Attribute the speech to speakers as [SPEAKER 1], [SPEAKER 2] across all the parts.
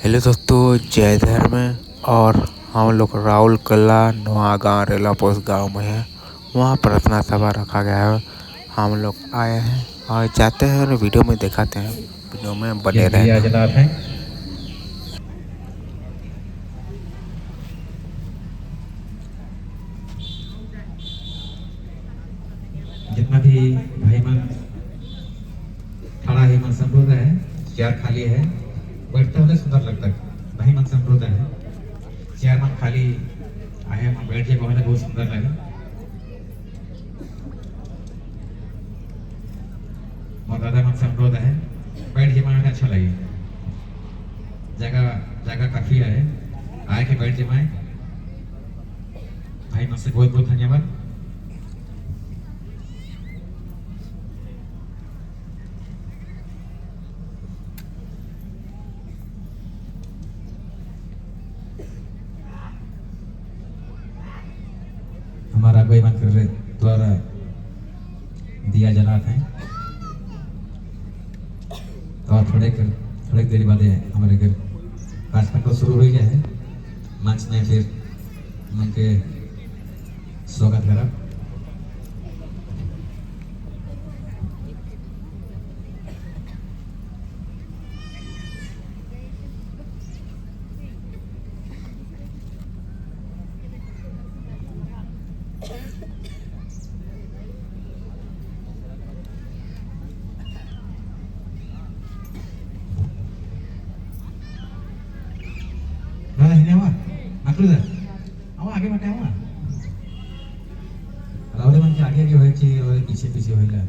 [SPEAKER 1] Hello दोस्तों, जय धर्म। और हम लोग राहुल कला नवा गाँव रेला पोस्ट गाँव में है। वहाँ प्रार्थना सभा रखा गया है। हम लोग आए हैं और जाते हैं और वीडियो में दिखाते हैं। वीडियो में बने
[SPEAKER 2] ये दिया
[SPEAKER 1] रहना।
[SPEAKER 2] जलात है। जितना भी भाई मन खड़ा है मन समृद्ध है, चेयर खाली है, बैठते हुए सुंदर लगता है। भाई मन समृद्ध है, चेयर मन खाली आए मन बैठ जाए बहुत सुंदर लगे। और दादा मन समृद्ध है, बैठ जाए मन अच्छा लगे। जगह जगह काफी है, आए के बैठ जाए। भाई मन से बहुत बहुत धन्यवाद। हमारा कोई मन कर द्वारा दिया जलात है। तो थोड़े देर बाद हमारे घर कार्यक्रम को शुरू हो गया है। मंच में फिर उनके स्वागत करा। Nah, ini apa? Makhluk dah. Awak आगे बढ़े awak. राहुल मन के आगे होए कि और पीछे पीछे होइला.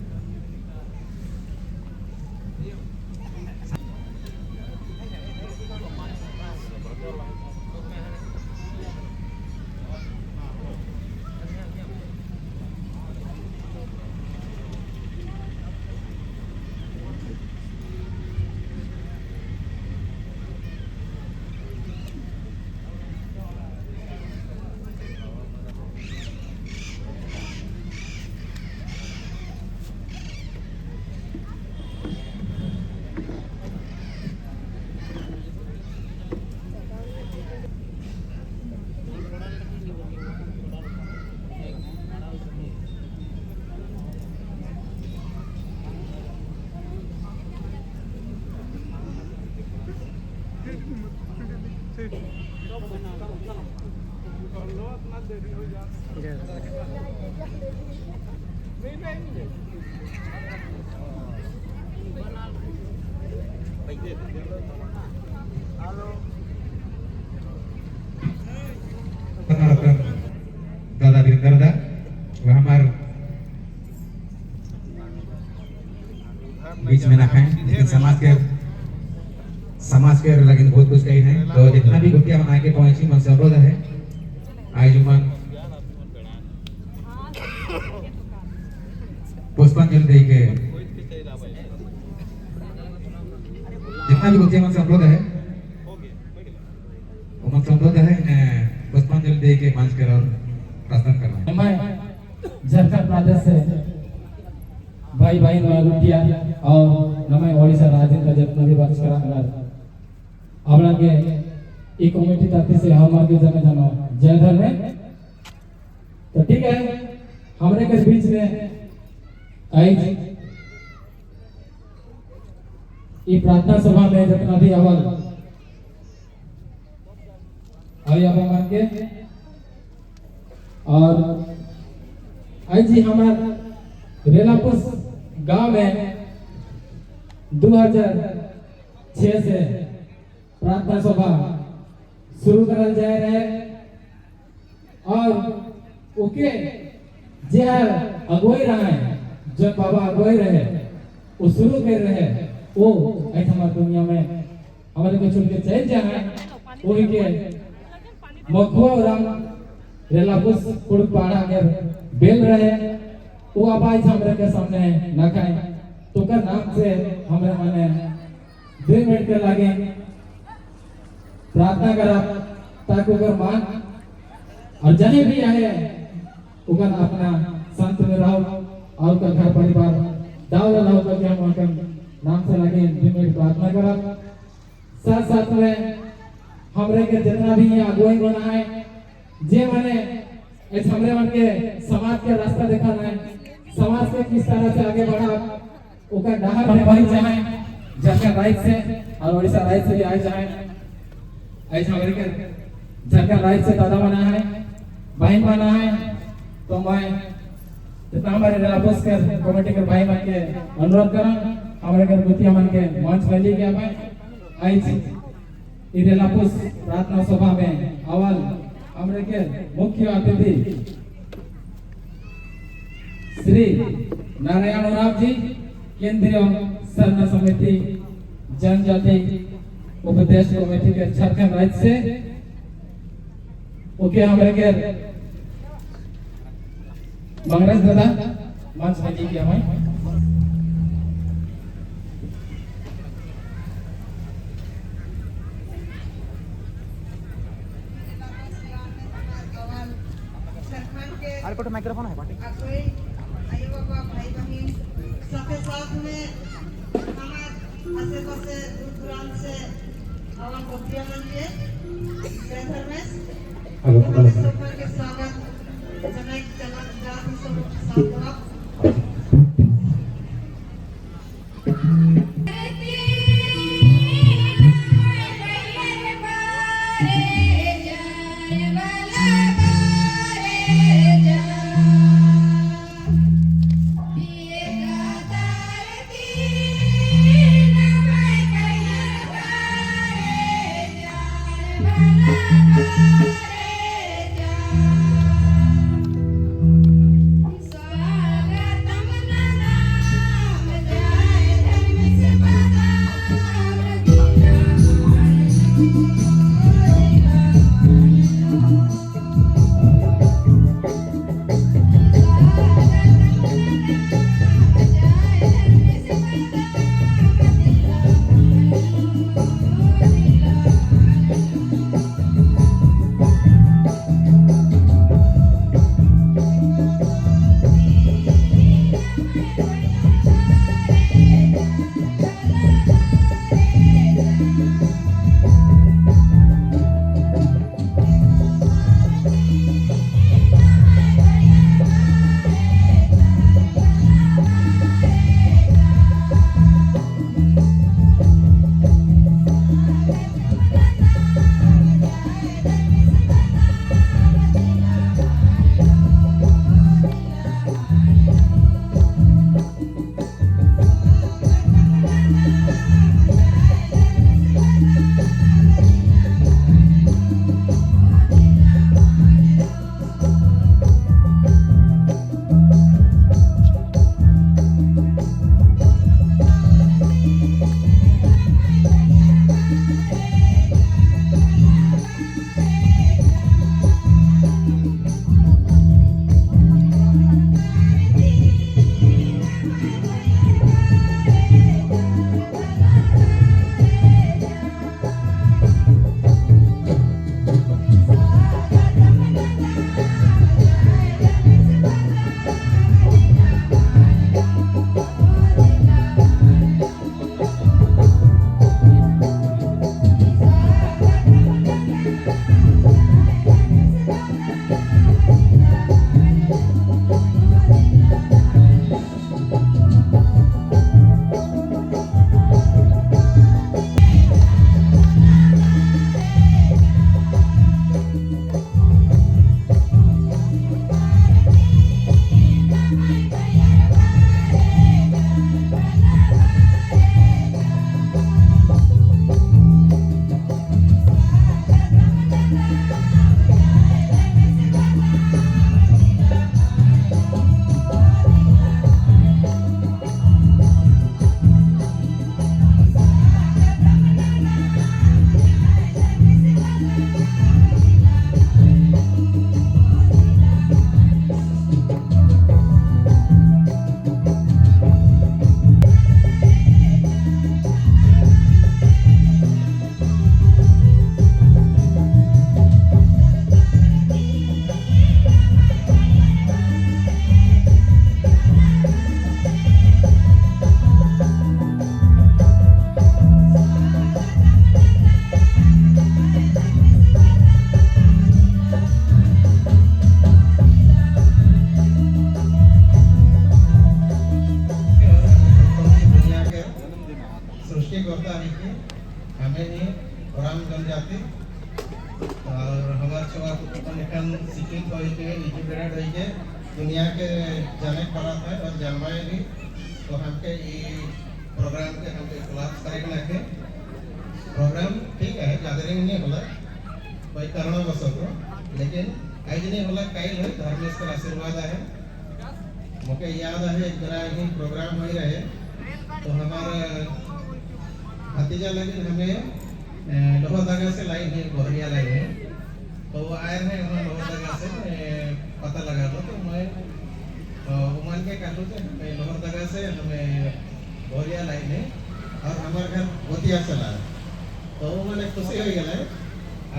[SPEAKER 2] दादा वीरेंद्र दा वह हमारे बीच में रखा है, लेकिन समाज के लेकिन बहुत कुछ कही है। तो जितना भी गुटिया बना के पहुंची मन से अनुरोध है आज मन पुष्पांजलि दे के जितना भी गुटिया मन से अनुरोध है वो मन से अनुरोध है इन्हें पुष्पांजलि दे के मंच कर और प्रस्थान करना।
[SPEAKER 3] मैं झारखंड प्रदेश से भाई भाई गुटिया और नमय ओडिशा राज्य का जितना भी बात करा हमरा के ई कमेटी तरफ से हम आगे जाने जाना जय धर्म। तो ठीक है, हमरे के बीच में आई ई प्रार्थना सभा में जितना भी अवल आई अब मान के और आई जी हमार रेलापुर गांव में 2006 से प्रार्थना सभा शुरू करल जाए रहे और ओके जे अगुवाई रहे जो बाबा अगुवाई रहे वो शुरू कर रहे वो ऐसे हमारे दुनिया में हमारे को छोड़ के चल जाए वही के मखुआ राम रेलापुर कुड़पाड़ा के बेल रहे वो अब आज हमारे के सामने न खाए तो का नाम से हमारे माने 2 मिनट के लगे प्रार्थना करा ताकि अगर मान और जने भी आए उगर अपना संत में रहो और का घर परिवार दाव रहो करके हम उनका नाम से लगे 2 मिनट प्रार्थना करा। साथ साथ में हमरे के जितना भी यहाँ अगुवाई बना है जे मने इस हमरे मन के समाज के रास्ता देखा है, समाज के किस तरह से आगे बढ़ा ओका डहर में बढ़ी जाए, झारखंड राज्य से और उड़ीसा राज्य से भी आए जाए। ऐसे हमरे के झारखंड राज्य से दादा बना है, बहन बना है, तो मैं जितना हमारे रापोस के कमेटी के भाई मन के अनुरोध करा हमारे के गुतिया मन के मंच में ले गया भाई आज इरेलापुस प्रार्थना सभा में अवल हमारे के मुख्य अतिथि श्री नारायण राव जी, केंद्रीय सरना समिति जनजाति उपदेश कमेटी के झारखंड राज्य से ओके हमारे के मंगराज दादा मंच में जी किया मैं
[SPEAKER 4] अरे कोई माइक्रोफोन है पार्टी आइए बाबा भाई बहन सबके साथ में हमारे आसे पासे दूर दूरान से आवाज गोतिया मंदिर बेहतर में सबके के स्वागत जनाई जाति सब साथ
[SPEAKER 5] orang जनजाति और हमारे छुआ को निकल शिक्षित होई के एजुकेटेड होई के दुनिया के जाने पड़ा है और जानवाए भी तो हमके ये प्रोग्राम के हमके क्लास करेंगे ना के प्रोग्राम ठीक है ज़्यादा नहीं होला कोई कारण बस को लेकिन आज नहीं होला कई लोग धर्मेश का आशीर्वाद है मुझे याद है एक बार ही प्रोग्राम हो रहे तो हमारा भतीजा लगे हमें लोहरदगा से लाई है बोहरिया लाई है तो वो आए हैं हमें लोहरदगा से पता लगा लो तो मैं उमान के कहूँ थे हमें लोहरदगा से हमें बोहरिया लाई है और हमारे घर बोतिया चला तो मैंने खुशी हो गया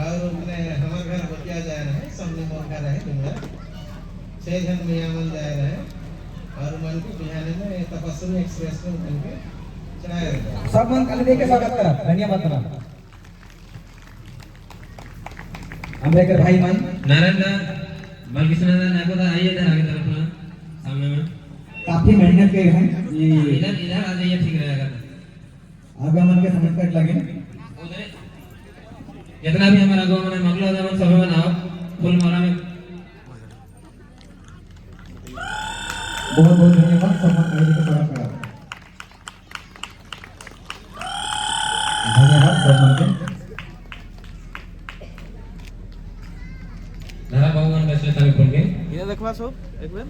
[SPEAKER 5] और मैंने हमारे घर बोतिया जा रहे हैं सामने मोर का रहे दुनिया 6 जन मियाँ मन जा रहे हैं और मन की बिहाने में तपस्वी एक्सप्रेस में मन के चढ़ाया रहे
[SPEAKER 3] सब मन खाली देके स्वागत करा धन्यवाद करा अम्बेडकर भाई मन
[SPEAKER 6] नारायण बालकृष्ण नाको दा आइए इधर आगे तरफ ना सामने में
[SPEAKER 3] काफी मेहनत किए हैं ये
[SPEAKER 6] इधर आ जाइए ठीक रहेगा
[SPEAKER 3] आगे मन के समझ कर लगे
[SPEAKER 6] उधर जितना भी हमारा गांव में मगलो जमन सब में आओ फुल मारा में
[SPEAKER 3] बहुत बहुत धन्यवाद सब मन खाली देके स्वागत करा धन्यवाद सब मन के
[SPEAKER 6] धारा भगवान का श्रेष्ठ आगे बोल के
[SPEAKER 7] ये देखवा सब एक बेर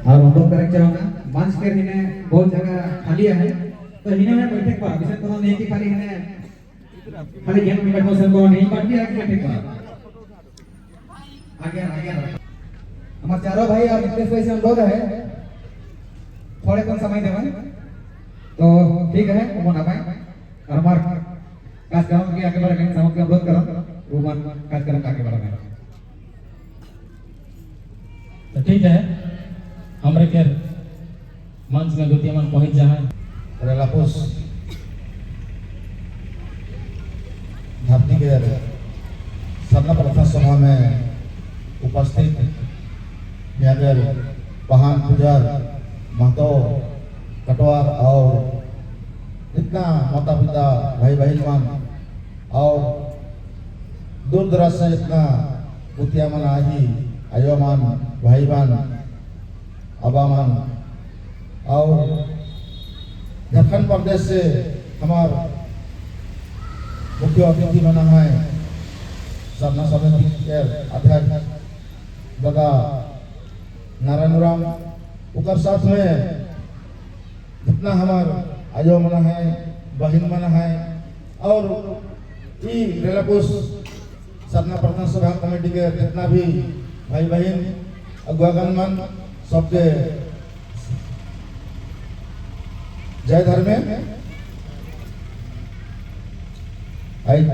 [SPEAKER 3] और हम लोग करेक्ट जाओगा मंच के हिने बहुत जगह खाली है तो हिने में बैठे पा विशेष कोनो नहीं कि खाली हिने खाली गेम में बैठो से को नहीं बाकी आगे बैठे पा आगे हमारे चारों भाई और नितेश भाई से हम लोग है थोड़े कम समय देवन तो ठीक है वो ना पाए और हमारे कार्यक्रम के आगे बढ़ने समझ के अनुरोध करो वो मन कार्यक्रम के आगे बढ़ाना तो ठीक है हमरे के मंच में गोतियामन पहुंच जाए
[SPEAKER 5] रेलापुस धरती के सरना प्रथा सभा में उपस्थित यहाँ पहान पुजार महतो कटवार और इतना माता पिता भाई बहन और दूर दराज से इतना गोतियामन आही आयोमान भाईमान अबामान और झारखंड प्रदेश से हमार मुख्य अतिथि बना है सरना समिति के अध्यक्ष दादा नारायण राम उकर साथ में जितना हमार आयो मना है बहन मना है और ई रेलापुस सरना प्रधान सभा कमेटी के जितना भी भाई बहन अगुआगन मन सबके जय धर्मे आज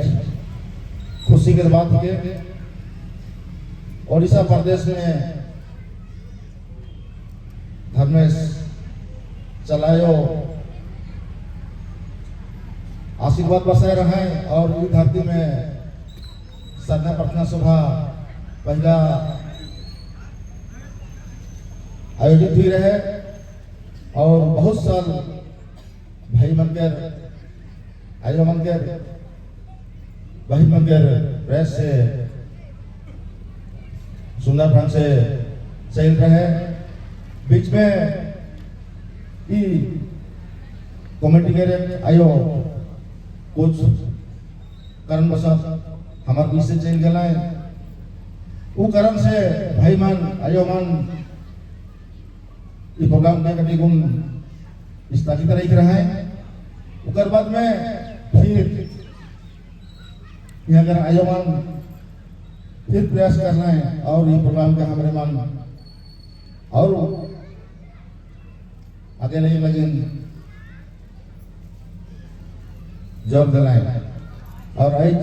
[SPEAKER 5] खुशी के बात के ओडिशा प्रदेश में धर्मेश चलायो आशीर्वाद बसाए रहे और इस धरती में सरना प्रार्थना सभा पहला आयोजित हुई रहे और बहुत साल भाई मनकर आयो मनकर भाई मनकर प्रेस से सुंदर ढंग से चल रहे बीच में ई कमेटी के आयो कुछ कारणवश हमारे बीच से चल गया है वो कारण से भाई मान आयो मान ये प्रोग्राम में कभी गुण स्थगित रख रहा है उसके बाद में फिर यहाँ कर आयोमान फिर प्रयास करना है और ये प्रोग्राम का हमारे मान और आगे नहीं लेकिन जवाब दिलाए और आज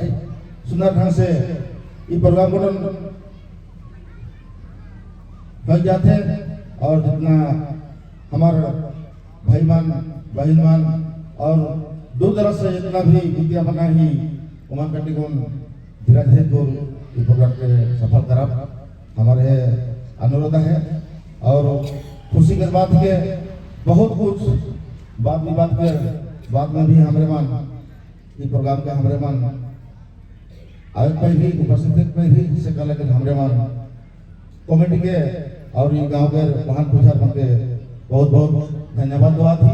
[SPEAKER 5] सुंदर ढंग से ये प्रोग्राम को बन जाते हैं और जितना हमारे भाई मान बहन मान और दो तरह से जितना भी विद्या बना ही उमान कटी को धीरे धीरे को इस प्रोग्राम के सफल करा हमारे अनुरोध है और खुशी के बात के बहुत कुछ
[SPEAKER 8] बात विवाद के बाद में भी हमारे मन ये प्रोग्राम के हमारे मन आयोजक पे भी उपस्थित पे भी से कल के हमारे मन कमेटी के और ये गांव के महान पुजार बन के बहुत बहुत धन्यवाद दुआ थी।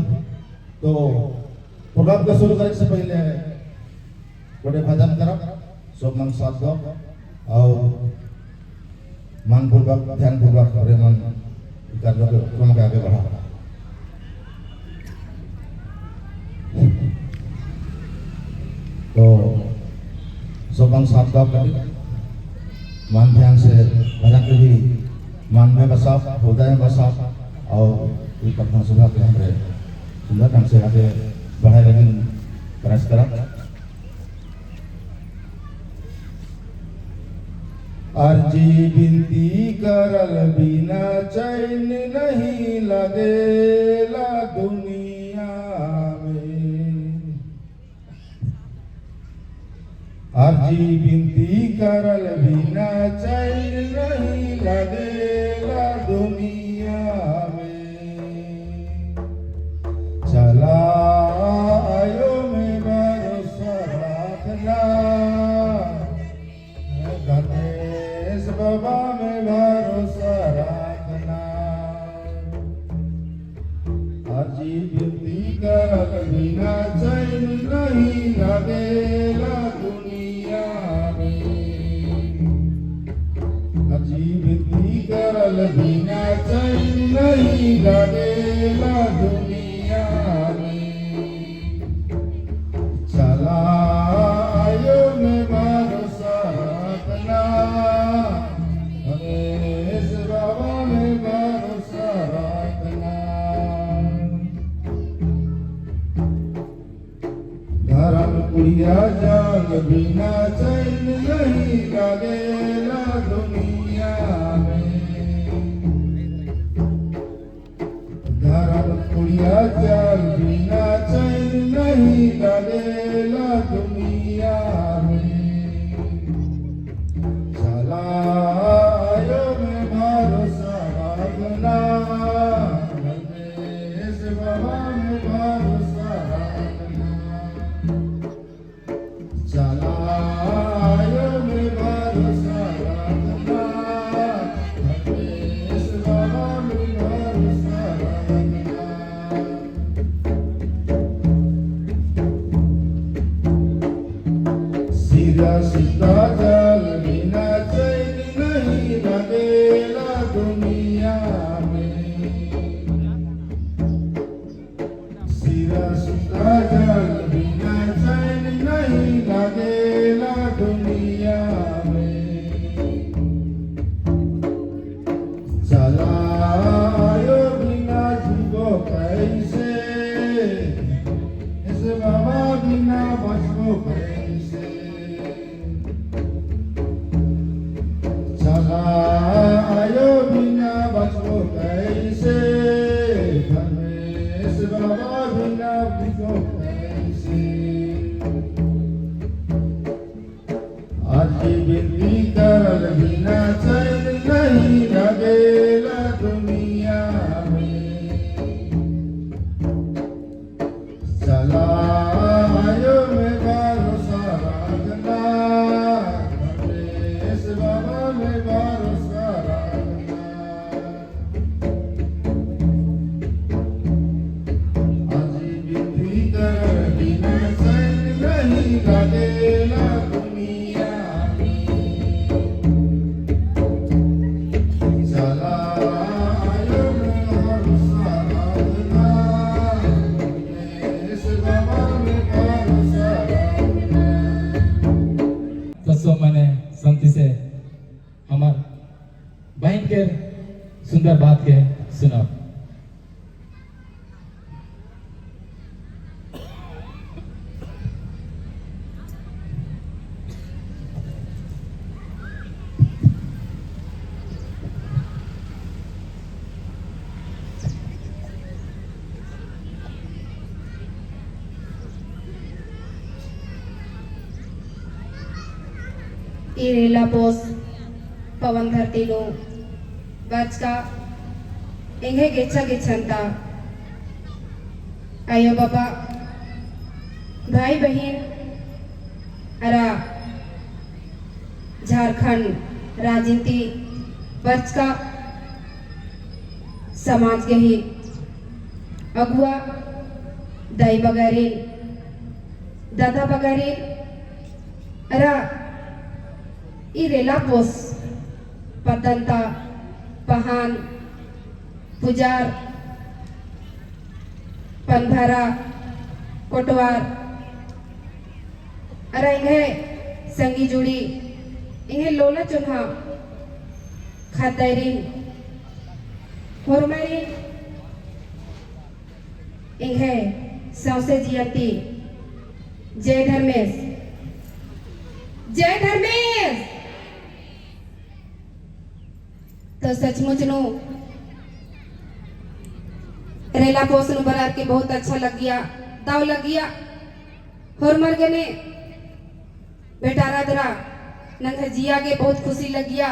[SPEAKER 8] तो प्रोग्राम के शुरू करने से पहले बड़े भजन करब सब मन साथ दो और मन पूर्वक ध्यान पूर्वक हमारे मन कार्यक्रम के आगे बढ़ा। तो सब मन साथ दो करी मन ध्यान से भजन के भी मन में बसा हृदय में बसा और ये प्रार्थना सभा के हमारे सुंदर ढंग से आगे बढ़ाए लेकिन प्रयास करा। अर्जी बिनती करल बिना चैन नहीं लगेला दुनिया में। अर्जी बिनती करल बिना चैन नहीं लगेला दुनिया में। चलायो में भरोसा रखना गणेश बाबा में भरोसा रखना। अर्जी बिनती करल बिना चैन नहीं लगेला दुनिया में। अर्जी बिनती करल बिना चैन नहीं लगेला दुनिया में। चलायो में भरोसा रखना गणेश बाबा में भरोसा रखना। धर्म कुड़िया जाग बिना चैन नहीं लगेला दुनिया में। धर्म कुड़िया जाग बिना चैन नहीं लगेला दुनिया में। चलायो में भरोसा रखना गणेश बाबा में भरोसा रखना। चलायो में भरोसा रखना गणेश बाबा में भरोसा रखना। सीधा सीधा जल बिना चैन नहीं लगेला दुनिया में। सीधा सीधा जल बिना चैन नहीं लगेला दुनिया में। चलायो बिना जीवो कैसे इस बाबा बिना बचबो कैसे। चलायो बिना बचबो कैसे गणेश बाबा बिना बचबो कैसे। अर्जी बिनती करल बिना चैन नहीं लगेला दुनिया में। चलायो में भरोसा रखना गणेश बाबा में भरोसा रखना। अर्जी बिनती करल बिना चैन नहीं लगेला दुनिया में। चलायो में भरोसा रखना गणेश बाबा में भरोसा रखना।
[SPEAKER 3] तो सो मैंने शांति से हमार बहन के सुंदर बात के सुना।
[SPEAKER 9] Irela pos pawan dharti lo bachka enghe gecha gechanta आयो बाबा भाई बहन अरा झारखंड राजनीति वर्ष का समाज के ही अगुआ दाई बगारे दादा बगारे अरा इरेला पोस पतंता पहान पुजार पनभरा कोटवार अरा इन्हें संगी जुड़ी इन्हें लोला चुन्हा खातरीन होरमरीन इन्हें सौसे जियती जय धर्मेश तो सचमुच नो रेला पोसन बरार के बहुत अच्छा लग गया दाव लग गया होर मर गए बेटा राधरा नंगा जिया के बहुत खुशी लग गया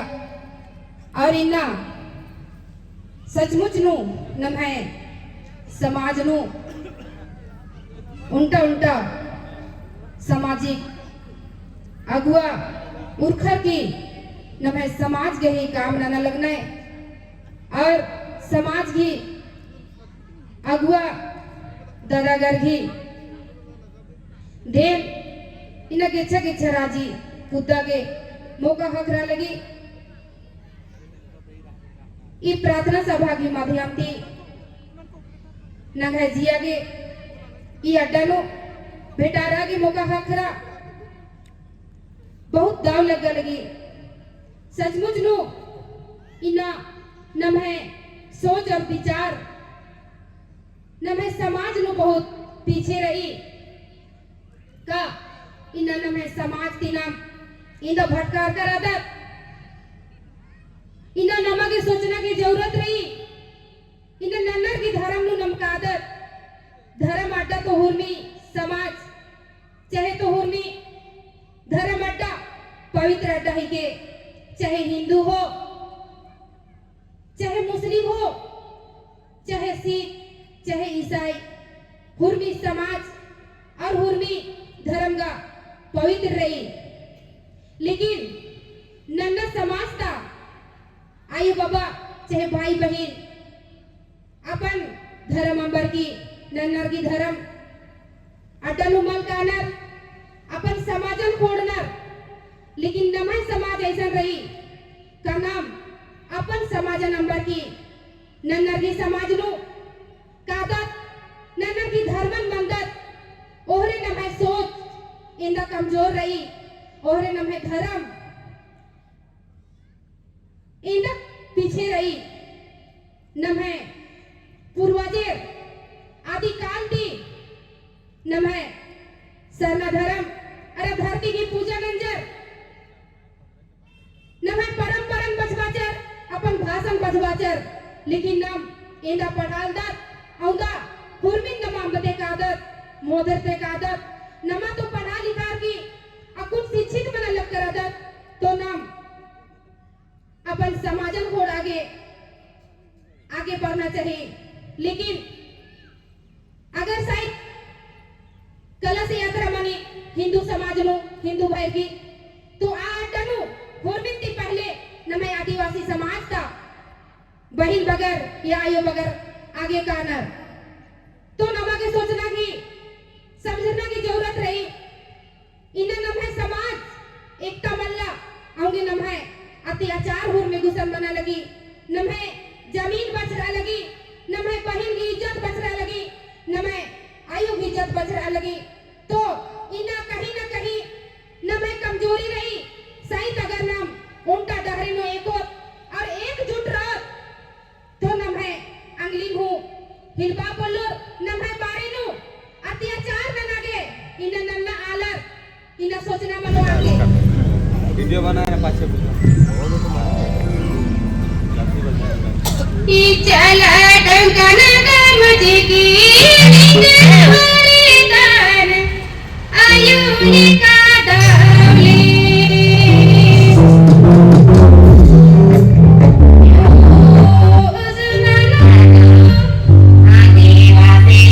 [SPEAKER 9] और इन्ना सचमुच नु नम है समाज नु उल्टा सामाजिक अगुआ उर्खर की नम है समाज के ही काम न लगना और समाज की अगुआ दादागर की देव इन गेच्छा राजी पुद्दा के मौका हकरा लगी ई प्रार्थना सभा के माध्यम थी नंगा जिया के ई अड्डा नो भेटारा के मौका हकरा बहुत दाव लगा लगी सचमुच नो इना नम है सोच और विचार नम है समाज नो बहुत पीछे रही का इना नम है समाज की नाम इंदा भटकार कर आदत इना नमा के सोचना की जरूरत रही इना नन्नर की धर्म नु नम का आदत धर्म अड्डा तो हुर्मी समाज चाहे तो हुर्मी धर्म अड्डा पवित्र अड्डा ही के चाहे हिंदू हो चाहे मुस्लिम हो चाहे सिख चाहे ईसाई हुर्मी समाज और हुर्मी धर्म का पवित्र रही लेकिन नन्ना समाज का आयु बाबा चाहे भाई बहन अपन धर्म अंबर की नन्नर की धर्म अड्डा कानर अपन समाजन फोड़नर लेकिन नमय समाज ऐसा रही का नाम अपन समाजन अंबर की नन्नर की समाज नु कादत नन्नर की धर्मन मंदत ओहरे नमय सोच इंदा कमजोर रही ओहरे नमय धर्म इंदा पीछे रही नमय पूर्वजे आदि काल थी नमय सरना धर्म अरे धरती की पूजा गंजर नमय परंपरन बचवाचर अपन भाषण बचवाचर लेकिन नम इंदा पढ़ाल दत औदा हुरमिन नम आमदते का आदत मोदरते का आदत नमा तो पढ़ा लिखा की अकुन शिक्षित बना लग कर आदत तो नम अपन समाजन को आगे बढ़ना चाहिए लेकिन अगर शायद कलश यात्रा माने हिंदू समाज नो हिंदू भाई की तो आडनु होरमिनती पहले नमय आदिवासी समाज था बहिल बगर या आयो बगर आगे कानर तो नमा के सोचना की समझना की जरूरत रही इन नमय समाज एकता मल्ला आगे नमय अत्याचार होर में गुसन बना लगी नमय जमीन बच रहा लगी नमय बहन की इज्जत बच रहा लगी नमय आयु की इज्जत बच रहा लगी तो इना कहीं ना कहीं नमय कमजोरी रही सही अगर नाम उनका डहरे नो एक और एकजुट रह तो नमय अंगली हो हिलबा बोलो नमय बारे नो अत्याचार न लगे इन नन्ना आलर इन सोचना मनो आगे
[SPEAKER 7] वीडियो बनाया पाछे
[SPEAKER 9] चला डंकन मुझे की हमारी दान आयुनी का दावली आदिवासी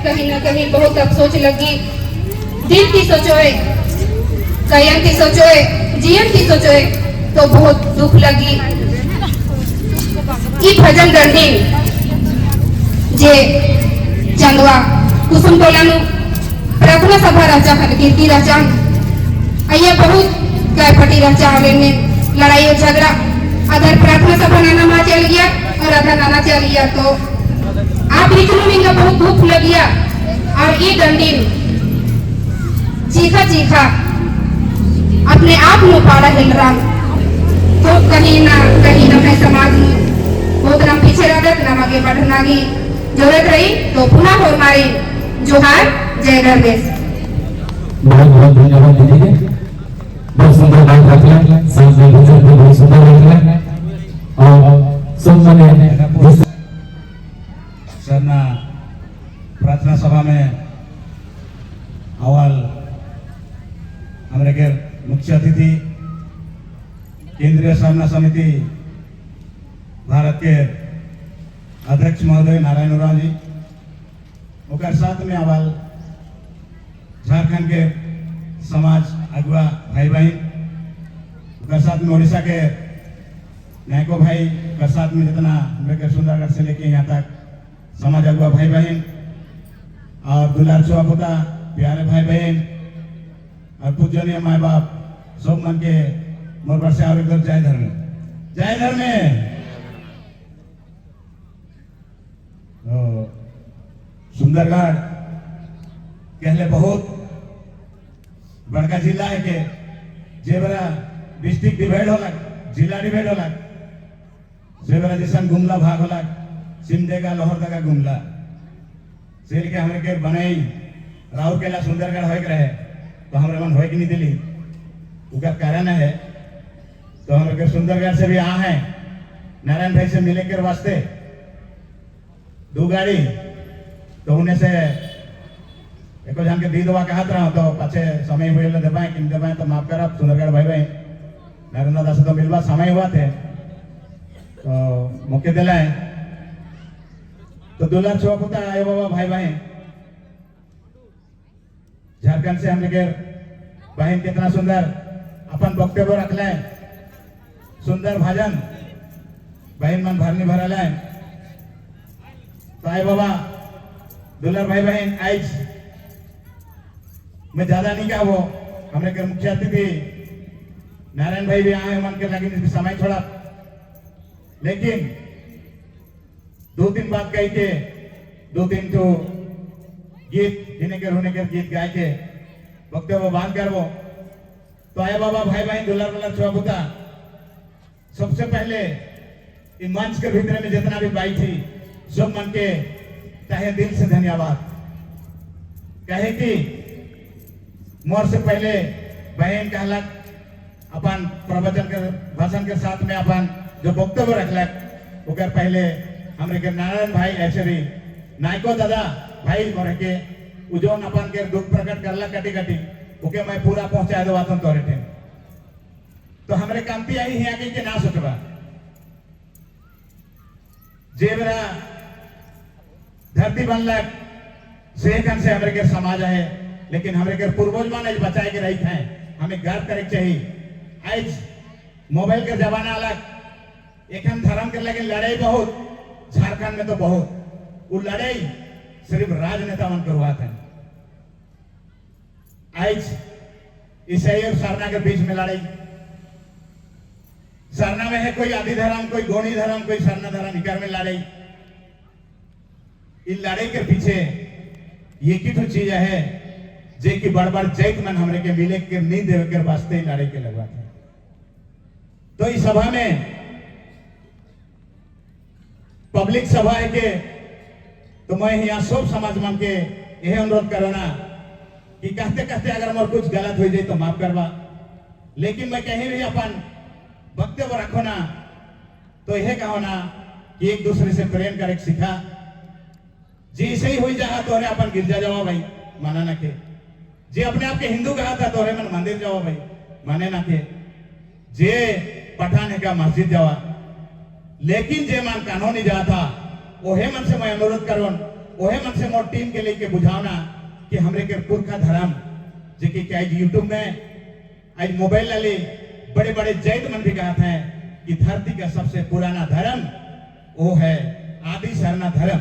[SPEAKER 9] कहीं ना कहीं बहुत अफसोस लगी। दिल की सोचोए, कयन की सोचोए, जीवन की सोचोए तो बहुत दुख लगी। ई भजन दंडी जे चंदवा कुसुम टोलानु प्रार्थना सभा राजा हन कीर्ति राजा अये बहुत काय फटी राजा आवे में लड़ाई और झगड़ा अदर प्रार्थना सभा नाना मां चल गया और अदर नाना चल गया तो आप इतना मिंगा बहुत दुख लग गया। और ये डंडी चीखा चीखा अपने आप में पाड़ा हिल रहा तो कहीं ना मैं समाज में बहुत ना पीछे रह ना आगे बढ़ना की जरूरत रही तो पुनः हो हमारी जोहार जय दरवेश।
[SPEAKER 3] बहुत बहुत धन्यवाद दीदी के, बहुत सुंदर बात रखला, साथ में भजन भी बहुत सुंदर रखला और सब मने
[SPEAKER 8] सरना प्रार्थना सभा में अवल हमारे के मुख्य अतिथि केंद्रीय साधना समिति भारत के अध्यक्ष महोदय नारायण उरांव जी, ओकर साथ में अवल झारखंड के समाज अगुआ भाई बहन, ओकर साथ में उड़ीसा के नायको भाई, ओकर साथ में जितना हमारे के सुंदरगढ़ से लेके यहाँ तक समाज अगुआ भाई बहन और दुलार चुआ पोता प्यारे भाई बहन और पूजनीय माए बाप सब मन के मोर पर से और एक जय धर्म, जय धर्म। सुंदरगढ़ कहले बहुत बड़का जिला है के जे बड़ा डिस्ट्रिक्ट डिवाइड होला, जिला डिवाइड होला, से बड़ा जैसन घुमला भाग होला, सिमडेगा लोहरदगा घुमला सेल के हमरे के बनाई राउर केला सुंदरगढ़ होए रहे तो हमरे मन होए कि नहीं दिली उका कारण है तो हमरे के सुंदरगढ़ से भी आ है नारायण भाई से मिले के वास्ते दो गाड़ी तो उन्हें से एको जान के दी दवा कहत रहा तो पाछे समय हुए ले देबाए कि देबाए तो माफ करब सुंदरगढ़ भाई भाई नारायण दास तो मिलवा समय हुआ थे तो मौके दिलाए तो दुलार चौक होता है बाबा भाई बहन झारखंड से हम लेके बहन कितना सुंदर अपन वक्तव्य रख ले, सुंदर भजन बहन मन भरनी भरा ले तो आए बाबा दुलार भाई बहन आज मैं ज्यादा नहीं कहा वो हमरे के मुख्य अतिथि नारायण भाई भी आए मन के लगे समय थोड़ा लेकिन दो तीन बात कही के दो तीन तो गीत जिन्हें के रोने के गीत गाय के वक्तव्य बांध कर वो तो आए बाबा भाई बहन दुलार दुलार छुआ बुता सबसे पहले इन मंच के भीतर में जितना भी बाई थी सब मन के तहे दिल से धन्यवाद कहे कि मोर से पहले बहन कहलक अपन प्रवचन के भाषण के साथ में अपन जो वक्तव्य रखलक ओकर पहले हमरे के नारायण भाई ऐसे भी नायको दादा भाई मोरे के उजोन अपन के दुख प्रकट करला कटी कटी ओके मैं पूरा पहुंचा दो वातन तोरे थे तो हमरे कांति आई हिया के ना सोचबा जे मेरा धरती बनलक से कन से हमरे के समाज है लेकिन हमरे के पूर्वज मान बचाए के रही हैं हमें गर्व करे चाहिए। आज मोबाइल के जमाना अलग एकन धर्म के लगे लड़ाई बहुत झारखंड में तो बहुत वो लड़ाई सिर्फ राजनेता मन करवाते हैं। आज ईसाई और सरना के बीच में लड़ाई, सरना में है कोई आदि धर्म कोई गौणी धर्म कोई सरना धर्म इकर में लड़ाई। इन लड़ाई के पीछे ये की तो चीज है जे की बड़ बड़ जैत मन हमरे के मिले के नहीं देवे के वास्ते लड़ाई के लगवाते हैं। तो इस सभा में पब्लिक सभा है के तो मैं यहाँ सब समाज मन के यह अनुरोध करना कि कहते कहते अगर मोर कुछ गलत हो जाए तो माफ करवा, लेकिन मैं कहीं भी अपन वक्तव्य रखो ना तो यह कहो ना कि एक दूसरे से प्रेम करे सीखा जी सही हुई जहा तो अपन गिरजा जाओ भाई माना ना के जे अपने आप के हिंदू कहा था तो मन मंदिर जाओ भाई माने ना के जे पठान है का मस्जिद जावा, लेकिन जे मन कानूनी जा था ओहे मन से मैं अनुरोध करो ओहे मन से मोर टीम के लेके बुझावना कि हमरे के पुरखा धर्म जे कि आज यूट्यूब में आज मोबाइल वाले बड़े बड़े जैद मन भी कहते हैं कि धरती का सबसे पुराना धर्म वो है आदि सरना धर्म।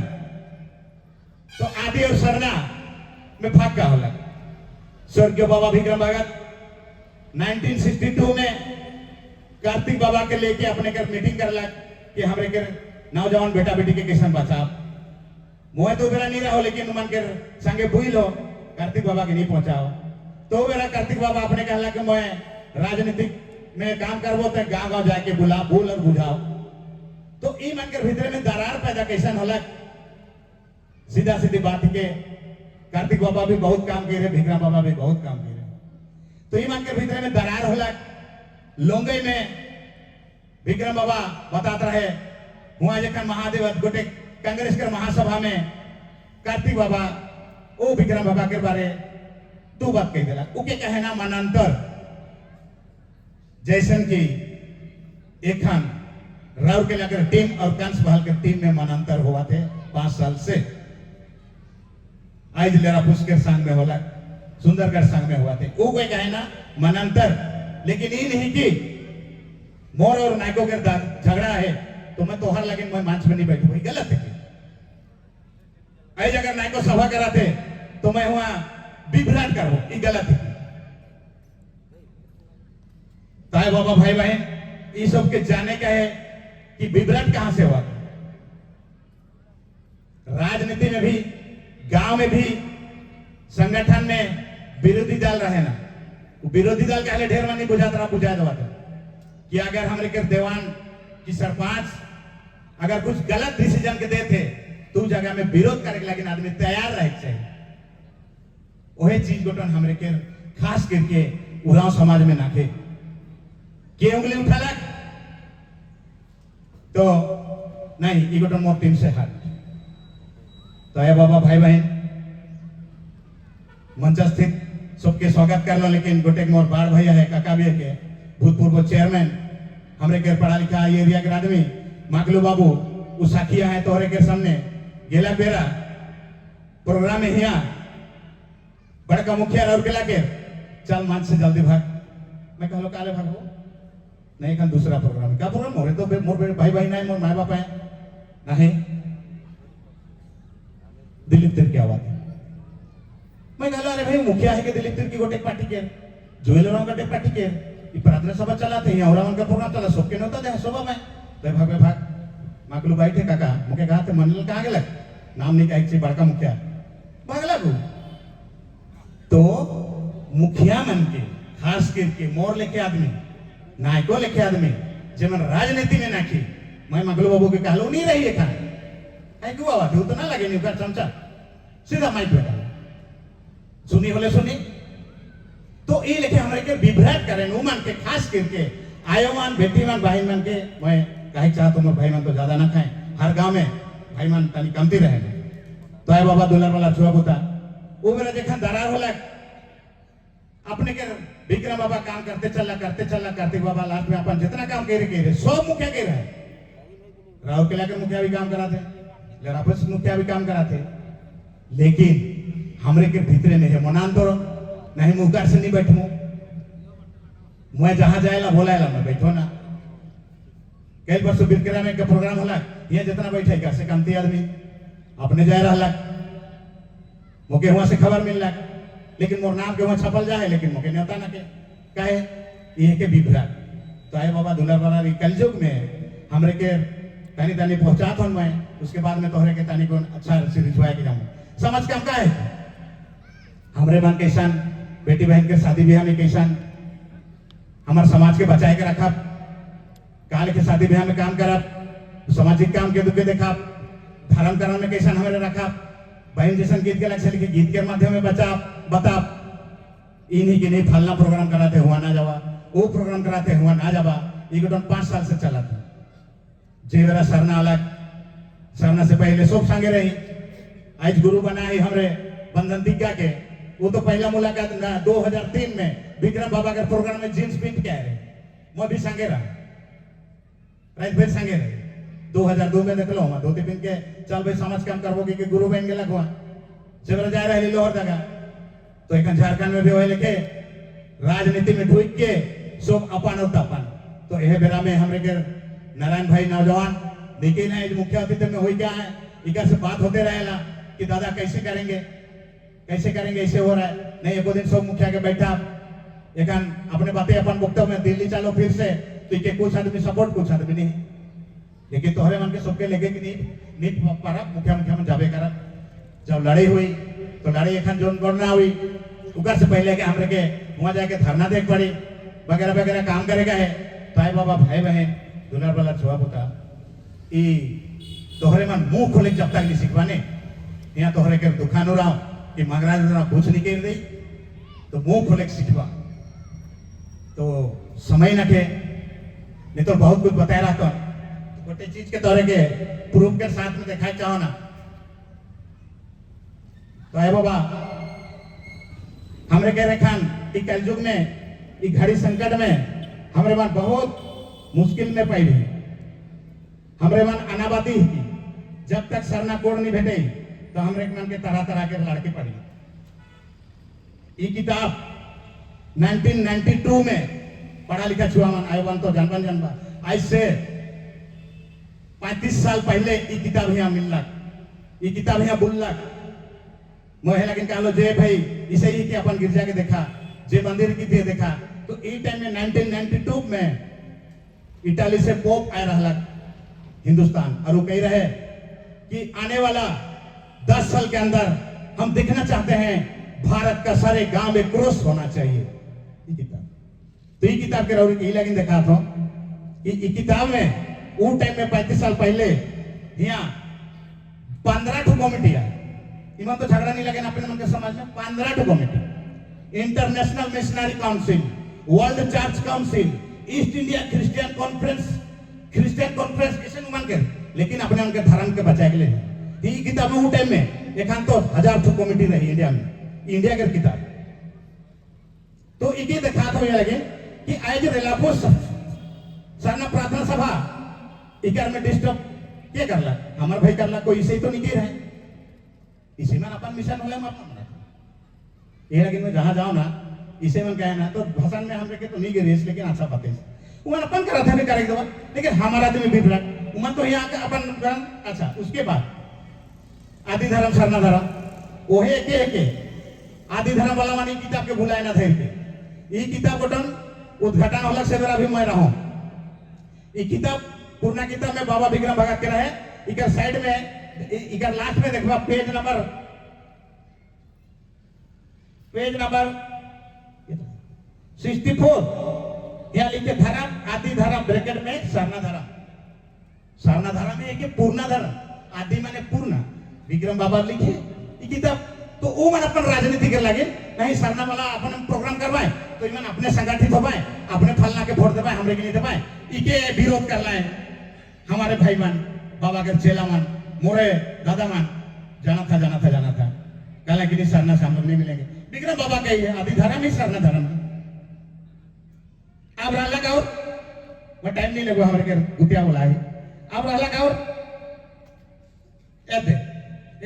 [SPEAKER 8] तो आदि और सरना में भाग का होला। स्वर्गीय बाबा विक्रम भगत 1962 में कार्तिक बाबा के लेके अपने कर मीटिंग करलक कि हमरे के नौजवान बेटा बेटी के कैसे बचाव। मोहे तो बेरा नहीं रहो लेकिन मन के संगे बुई लो कार्तिक बाबा के नहीं पहुंचाओ। तो बेरा कार्तिक बाबा अपने कहला कि मोहे राजनीतिक में काम करबो तो गांव गांव जाके बुला बोल और बुझाओ। तो ई मन के भीतर में दरार पैदा कैसन होलक। सीधा सीधी बात के कार्तिक बाबा भी बहुत काम करे, विक्रम बाबा भी बहुत काम करे। तो ई मन के भीतर में दरार होलक। लोंगई में विक्रम बाबा बताते रहे हुआ जखन महादेव गोटे कांग्रेस के महासभा में कार्तिक बाबा ओ विक्रम बाबा के बारे दो बात कह दिला। उके कहना मानांतर जैसन की एखन राउर के लेकर टीम और कंस बहाल के टीम में मानांतर हुआ थे 5 साल से। आज लेरा पुष्कर संग में होला, सुंदरगढ़ संग में हुआ थे। वो कोई कहना मानांतर, लेकिन ये नहीं कि मोर और नायको के झगड़ा है तो मैं तोहर लगे मैं मंच में नहीं बैठू, वही गलत है। ऐसे अगर नायको सभा कराते तो मैं वहां विभ्राट करूं, ये गलत है। ताए बाबा भाई बहन ये सब के जाने का है कि विभ्राट कहां से हुआ। राजनीति में भी, गांव में भी, संगठन में विरोधी दल रहे ना, विरोधी दल कहले ढेर मन नहीं बुझाता रहा, बुझा दवा कि अगर हमारे के देवान की सरपंच अगर कुछ गलत डिसीजन के देते तो उस जगह में विरोध करे लेकिन आदमी तैयार रहे चाहिए। वही चीज गोटन हमरे के खास करके उराव समाज में नाखे के उंगली उठालक तो नहीं ये गोटन मोर टीम से हार। तो आया बाबा भाई बहन मंच स्थित सबके स्वागत कर लो। लेकिन गोटे मोर बाढ़ भैया है काका भी के भूतपूर्व चेयरमैन हमरे के पढ़ा लिखा एरिया के आदमी माकलू बाबू उ साखिया है तोहरे के सामने गेला बेरा प्रोग्राम में हिया बड़का मुखिया राउरकेला के चल मंच से जल्दी भाग। मैं कहलो काले भागो नहीं खान दूसरा प्रोग्राम क्या प्रोग्राम हो रहे तो मोर भाई भाई नहीं मोर माँ बाप है नहीं दिलीप तिर की आवाज। मैं कहलो अरे भाई मुखिया है कि दिलीप तिर की गोटे पार्टी के ज्वेलर गोटे पार्टी के प्रार्थना सभा चलाते हैं और उनका प्रोग्राम चला सबके नौता दे सभा में तो भाग माकलू भाई थे काका मुखे कहा थे मंडल कहाँ गेलक नाम नहीं कहे बड़का मुखिया भागला को। तो मुखिया मन के खास करके मोर लेके आदमी नायको लेके आदमी जमन राजनीति में नाखी मैं मगलू बाबू के कहलो नहीं रही है खाने क्यों आवा तो ना लगे नहीं चमचा सीधा माइक लगा सुनी बोले सुनी। तो ये लेके हमारे के विभ्राट करें नुमान के खास करके आयोमान बेटीमान भाई मन के मैं कहे चाहता हूँ भाई मन तो ज्यादा ना खाएं हर गांव में भाई मन तनी कमती रहे। तो आए बाबा दुलार वाला छुआ बुता वो मेरा देखा दरार होला अपने के विक्रम बाबा काम करते चला कार्तिक बाबा लास्ट में अपन जितना काम कह रहे सब मुखिया कह रहे राहुल के लेकर मुखिया भी काम कराते लरापस मुखिया भी काम कराते। लेकिन हमरे के भीतरे में है मनान तो नहीं मुहकार से नहीं बैठू मैं जहां जाएला बोलाएला मैं बैठो ना। कई परसों बिरकरा में प्रोग्राम होला ये जितना बैठे का से कमती आदमी अपने जाए रहा मुके वहां से खबर मिल लग लेकिन मोर नाम के वहां छपल जाए लेकिन मुके न्योता ना के कहे ये के विभ्राट। तो आए बाबा दुलार वाला कलयुग में हमरे के तानी तानी पहुंचात हूं मैं उसके बाद में तोहरे के तानी को अच्छा से रिझवा के जाऊं समझ काम का है हमरे मन कैसन बेटी बहन के शादी ब्याह में कैसन हमारे समाज के बचाए के रखा काल के शादी ब्याह में काम करब सामाजिक काम के दुखे देखा धर्म कर्म में कैसन हमारे रखा बहन जैसन गीत के लक्ष्य लिखे गीत के माध्यम में बचा बता इन्हीं के नहीं फलना प्रोग्राम कराते हुआ ना जावा वो प्रोग्राम कराते हुआ ना जावा ये 5 साल से चला था जे मेरा सरना अलग सरना से पहले सब संगे रही आज गुरु बना ही हमरे बंधन दिग्गा के वो तो पहला मुलाकात 2003 में विक्रम बाबा के प्रोग्राम में जींस पहन के आए रहे मैं भी संगे रहा रात भर संगे रहे 2002 में देख लो हम धोती पिन के चल भाई समाज काम करबोगे कि गुरु बन गेलक हुआ जब जा रहे लोहर जगह तो एक झारखंड में भी वही लिखे राजनीति में ढूक के सब अपन और तपन तो यह बेरा में हमरे के नारायण भाई नौजवान देखिए ना मुख्य अतिथि में हुई क्या है इधर से बात होते रहेला कि दादा कैसे करेंगे ऐसे हो रहा है नहीं एको दिन सब मुखिया के बैठा एखन अपने बातें अपन वक्तव्य में दिल्ली चलो फिर से तो इके कुछ आदमी सपोर्ट कुछ आदमी नहीं लेकिन तोहरे मन के सबके लगे कि नीट पारा मुखिया में जाबे कर जब लड़ाई हुई तो लड़ाई एखन जोन गणना हुई उकर से पहले के हमरे के वहां जाके धरना देख पड़ी वगैरह वगैरह काम करेगा है ताई बाबा भाई बहन दुलार वाला छुआ पुता ई तोहरे मन मुंह खोले जब तक नहीं सिखवाने यहाँ तोहरे के दुकान हो रहा कि महाराज जरा कुछ नहीं कर रही तो मुंह खोले सिखवा तो समय न के नहीं तो बहुत कुछ बताया रहा तो गोटे चीज के तोहरे के प्रूफ के साथ में दिखाई चाहो ना तो है बाबा हमरे कह रहे खान कि कलयुग में इस घड़ी संकट में हमरे मन बहुत मुश्किल में पड़ी रही हमरे मन अनाबादी जब तक सरना कोड नहीं भेटे तो हमरे मन के तरह तरह के लड़के पड़ी ये किताब 1992 में पढ़ा लिखा छुआ मन आयोवन तो जनबा आज से 35 साल पहले ये किताब यहाँ मिललक ये किताब यहाँ बुललक मोहे लगिन कहलो जे भाई इसे ही कि अपन गिरजा के देखा जे मंदिर की थी देखा तो ई टाइम में 1992 में इटाली से पोप आए रहला हिंदुस्तान और वो कह रहे कि आने वाला 10 साल के अंदर हम देखना चाहते हैं भारत का सारे गांव में क्रॉस होना चाहिए ये किताब तो ये किताब के रौरी की लगिन देखा था ये किताब में वो टाइम में 35 साल पहले यहाँ 15 ठो कमिटी है इमान तो झगड़ा नहीं लगे ना अपने मन के समाज में 15 ठो committee international missionary council world church council east India Christian conference ऐसे नुमान के लेकिन अपने उनके धर्म के बचाए के लिए ये किताब में टाइम में एखान तो 1000 ठो कमिटी रही इंडिया में इंडिया के किताब तो इके देखा तो ये लगे कि आज रेलापो सरना प्रार्थना सभा इकर में डिस्टर्ब क्या करला हमार भाई करला कोई इसे तो नहीं है इसी में अपन मिशन होला हम अपन ये लेकिन मैं जहां जाऊं ना इसे में कहे ना तो भाषण में हमरे के तो नहीं गिरीस लेकिन अच्छा बात है वो अपन करा था नहीं करेंगे दवा लेकिन हमारा आदमी विभ्रक उमन तो यहाँ का अपन अच्छा उसके बाद आदि धर्म सरना धर्म ओहे के आदि धर्म वाला मानी किताब के भुलाए ना थे ये किताब बटन उद्घाटन होला से भी मैं रहूं ये किताब पूर्णा किताब में बाबा विक्रम भगत के रहे इकर साइड में इकर लास्ट में देखबा पेज नंबर 64 यहाँ लिखे धर्म आदि धर्म ब्रैकेट में सरना धर्म में एक पूर्णा धर्म आदि माने पूर्णा विक्रम बाबा लिखे ये किताब तो वो मन अपन राजनीति के लगे नहीं सरना वाला अपन प्रोग्राम करवाए तो इमन अपने संगठित हो पाए अपने फलना के वोट दे पाए हमरे के नहीं दे पाए इके विरोध कर लाए हमारे भाई मन बाबा के चेला मन मोरे दादा मन जाना था कहला कि नहीं सरना से हम लोग नहीं मिलेंगे विक्रम बाबा कही है आदि धर्म ही सरना धर्म अब रहला का और वो टाइम नहीं लगो हमारे के गुतिया बोला है अब रहला का और एते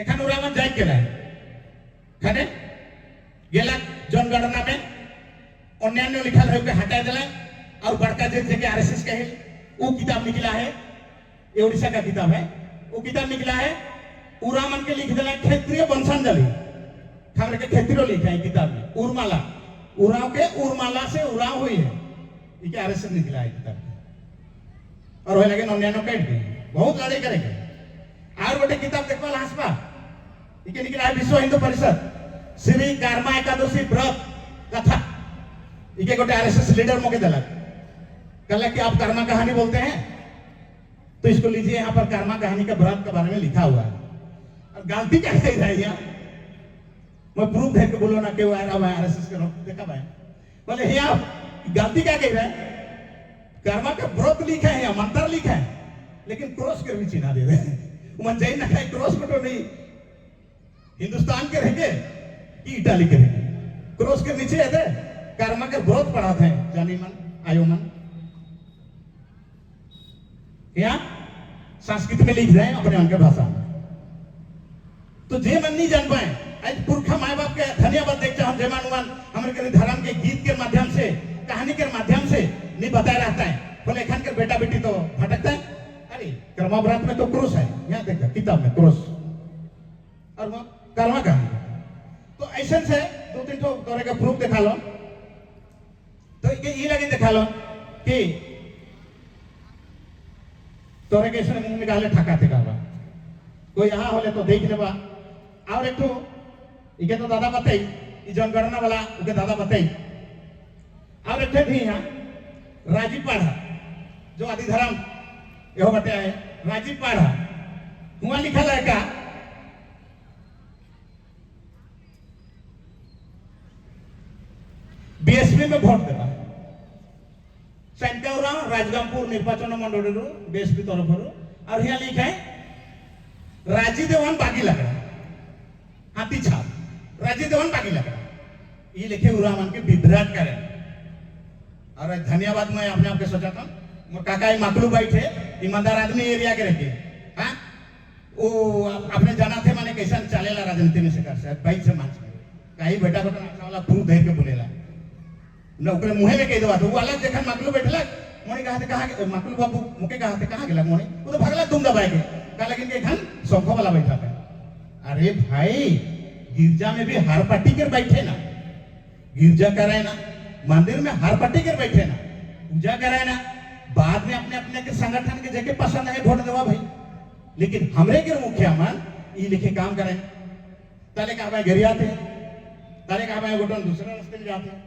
[SPEAKER 8] एखन उरामन जाय के रहे खने गेला जनगणना में अन्यान्य लिखल है के हटा देला और बड़का जे के आरएसएस कहे वो किताब निकला है ये उड़ीसा का किताब है वो किताब निकला है उरामन के लिख देला क्षेत्रीय वंशांजलि हमरे के क्षेत्रीय लिखा है किताब में उर्माला उराव के उर्माला से उराव हुई है ये क्या आरएसएस निकला है किताब और होए लगे अन्यान्य कट गई बहुत लड़ाई करेंगे और गोटे किताब देखो हंसपा इके निकला है विश्व हिंदू परिषद श्री कर्मा एकादशी व्रत कथा इके गोटे आरएसएस लीडर मौके दिला कहला कि आप कर्मा कहानी बोलते हैं तो इसको लीजिए यहाँ पर कर्मा कहानी के व्रत के बारे में लिखा हुआ है और गलती क्या कही रही है मैं प्रूफ दे के बोलो ना क्यों आ रहा है आरएसएस के लोग देखा भाई बोले हे आप गलती क्या कही रहे कर्मा का व्रत लिखा है या मंत्र लिखा है लेकिन क्रॉस के भी चिन्हा दे रहे हैं मन जाई ना खाए क्रॉस को तो नहीं हिंदुस्तान के रहेंगे कि इटाली के रहेंगे क्रॉस के नीचे है कर्मा के व्रत पढ़ाते हैं जानी मन आयो मन यहाँ संस्कृत में लिख रहे हैं अपने उनके भाषा में। तो जे मन नहीं जान पाए आज पुरखा माए बाप के धन्यवाद देखते हम जेमान उमान हमारे के धर्म के गीत के माध्यम से कहानी के माध्यम से नहीं बताया रहता है। बोले खान के बेटा बेटी तो भटकता है। अरे कर्माव्रत में तो क्रोस है, यहाँ देखा किताब में क्रोस और वो कर्मा कहानी। तो ऐसे से दो तीन ठो तोरे का प्रूफ दिखा लो तो ये लगे दिखा लो कि तोरे के इसने मुंह में गाले ठका थे गावा कोई यहाँ होले तो देख लेबा। और एक तो इके तो दादा बताई ये जनगणना वाला उके दादा बताई। और एक भी यहाँ राजीव पाढ़ा जो आदि धर्म यो बटे है राजीव पाढ़ा हुआ लिखा लड़का बीएसपी में भोट देवा सेंटेउरा राजगामपुर निर्वाचन मंडल बीएसपी तरफ और यहाँ लिखा है राजी देवन बागी लगा हाथी छाप राजी देवन बागी लगा ये लिखे उरामन के विभ्राट करें। और धन्यवाद मैं अपने आप के सोचा था मोर काका माकलू भाई थे ईमानदार आदमी एरिया के रखे हाँ वो अपने जाना थे माने कैसा चलेला राजनीति में शिकार से भाई से मान कहीं बेटा बेटा नाचा वाला प्रूफ दे के बोलेला न ओकरे मुहे में कह दवा तो वो अलग देखन माकलू बैठला मोने कहा थे कहां माकलू बाबू मुके कहा थे कहां गेला मोने वो तो भगला तुम दबाए के का लेकिन के घन सोखो वाला बैठा था। अरे भाई गिरजा में भी हर पट्टी के बैठे ना गिरजा कराए ना मंदिर में हर पट्टी के बैठे ना पूजा कराए ना बाद में अपने अपने के संगठन के जगह पसंद है वोट देवा भाई। लेकिन हमरे के मुखिया मन ये लिखे काम करें ताले कहा भाई घर आते ताले कहा भाई वोटन दूसरे रास्ते में जाते हैं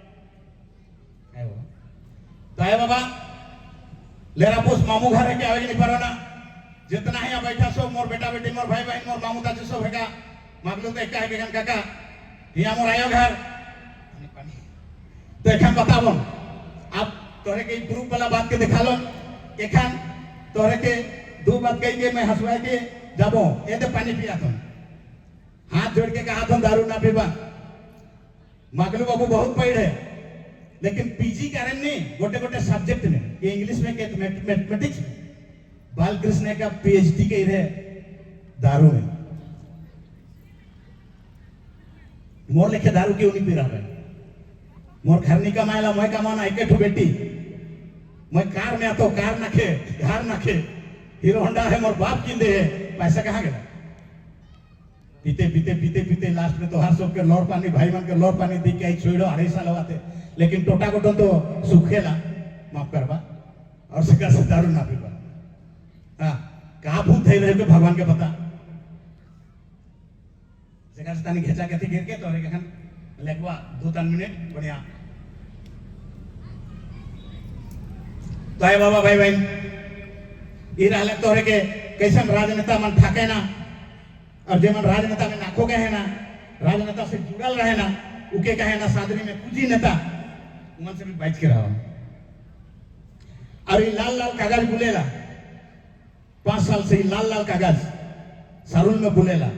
[SPEAKER 8] तो है बाबा लेरा पोस मामू घर है क्या आवेगी नहीं पारा ना जितना है यहाँ बैठा सो मोर बेटा बेटी मोर भाई बहन मोर मामू ताजी सब है मागलू तो एक है बेगन काका यहाँ मोर आयो घर तो एखान बताबो आप तोरे के प्रूफ वाला बात के दिखा लो एखान तोरे के दो बात कही के मैं हंसवा के जाबो ये तो पानी पिया तुम हाथ जोड़ के कहा तुम दारू ना पीबा। मागलू बाबू बहुत पढ़ है लेकिन पीजी कारण नहीं गोटे गोटे सब्जेक्ट में ये इंग्लिश में के मैथमेटिक्स में बालकृष्ण का पीएचडी कही रहे दारू में मोर लिखे दारू क्यों नहीं पी रहा है मोर घर नहीं कमाएला मैं कमाना एक ठो बेटी मैं कार में आतो कार नखे घर नखे हीरो होंडा है मोर बाप किंदे है पैसा कहाँ गया पीते पीते पीते पीते लास्ट में तो हर सब के लौर पानी भाई मन के लौर पानी दी के छोड़ो 2.5 साल होते लेकिन टोटा गोटन तो सुखेला माफ करवा और शिकार से दारू ना पीवा। हाँ कहा भूत थे रहे भगवान के पता शिकार से तानी घेचा के गिर के तो लगवा 2-3 मिनट बढ़िया तो है बाबा भाई बहन ये रहले तोहरे के कैसन राजनेता मन ठाके ना और जे मन राजनेता में नाखो गए है ना राजनेता से जुड़ल रहे ना उके कहे ना सादरी में पूजी नेता उमन से भी बैठ के रहो। और ये लाल लाल कागज बुलेला 5 साल से लाल लाल कागज सारुल में बुलेला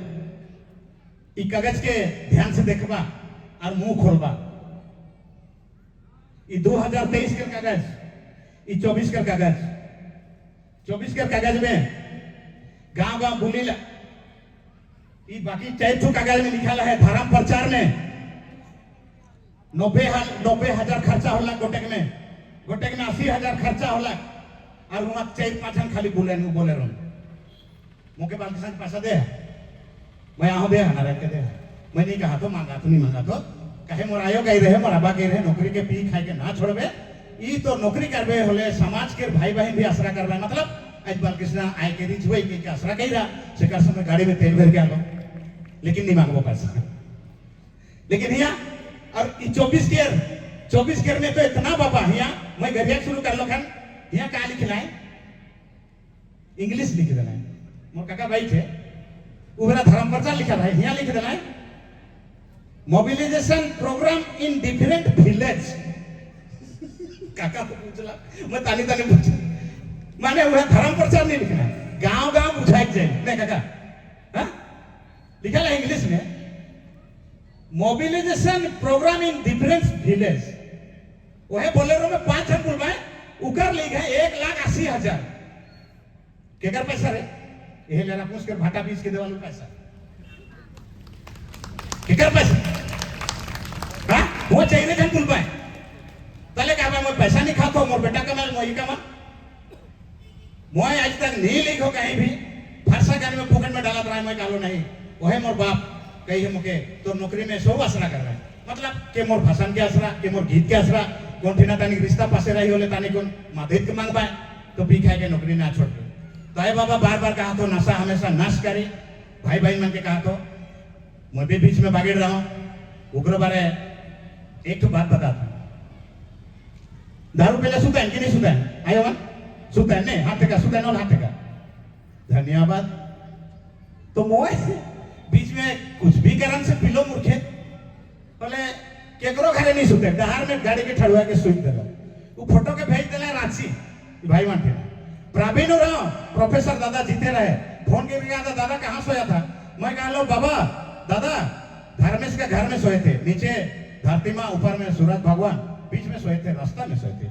[SPEAKER 8] ये कागज के ध्यान से देखबा और मुंह खोलबा ये 2023 के कागज ये 24 का कागज 24 के कागज में गांव गांव बुलीला ये बाकी 4 कागज में लिखा है धर्म प्रचार में 90,000 खर्चा होला गोटेक में 80,000 खर्चा होला और वहां 4-5 खाली बोले रहो मुके बाल किसान पैसा दे मैं यहाँ दे ना रख के दे मैं नहीं कहा तो मांगा तो नहीं मांगा तो कहे मोर आयो गई रहे मोर आबा गई रहे नौकरी के पी खाए के ना छोड़बे ई तो नौकरी करबे होले समाज के भाई बहन भी आसरा करबे मतलब आज बालकृष्ण आए के रिच हुई के आसरा कही रहा शिकार समय गाड़ी में तेल भर के आलो लेकिन नहीं मांगो पैसा लेकिन यहाँ और 24 केयर में तो इतना बाबा यहाँ मैं गरिया शुरू कर लो खान यहाँ क्या लिखना है इंग्लिश लिख देना है मोर काका भाई थे उबरा धर्म प्रचार लिखा है यहाँ लिख देना है mobilisation programme in different village काका तो पूछला मैं तानी पूछ माने वह धर्म प्रचार नहीं लिखना है गांव गांव बुझाई जाए नहीं काका हाँ लिखा है इंग्लिश में mobilisation programme in different village वह बोलेरो में 5 जन बुलवाए उकर लिखा है 1,80,000 केकर पैसा रे ये लेना पूछ कर भाटा बीच के देवालू पैसा केकर पैसा हाँ वो चाहिए जन कुल पाए तले क्या मैं पैसा नहीं खाता मोर बेटा कमा मोही कमा मोए आज तक नहीं लिखो कहीं भी फरसा गाने में पॉकेट में डाला रहा मैं कालो नहीं वह मोर बाप कही है मुके तो नौकरी में सो आसरा कर रहा है मतलब के मोर भाषण के आसरा के मोर गीत के आसरा कौन थी ना तानी रिश्ता पासे रही होले तानी कौन माधेत के मांग पाए तो पी खाए के नौकरी ना छोड़ दे तो ये बाबा बार बार कहा तो नशा हमेशा नाश करे भाई भाई मन के कहा तो मैं भी बीच में भागेड़ रहा हूँ उग्र बारे एक तो बात बता दूं दारू पहले सुता है कि नहीं सुता है आयो वन सुता है नहीं हाथ का सुता है ना हाथ का धन्यवाद तो मोए बीच में कुछ भी कारण से पिलो मूर्खे पहले केकरो घरे नहीं सुते दहार में गाड़ी के ठड़ुआ के सुई देला वो फोटो के भेज देला रांची भाई मानते प्रावीण रहो प्रोफेसर दादा जीते रहे फोन के भी आता दादा कहाँ सोया था मैं कहा लो बाबा दादा धर्मेश के घर में सोए थे नीचे धरती माँ ऊपर में सूरज भगवान बीच में सोए थे रास्ता में सोए थे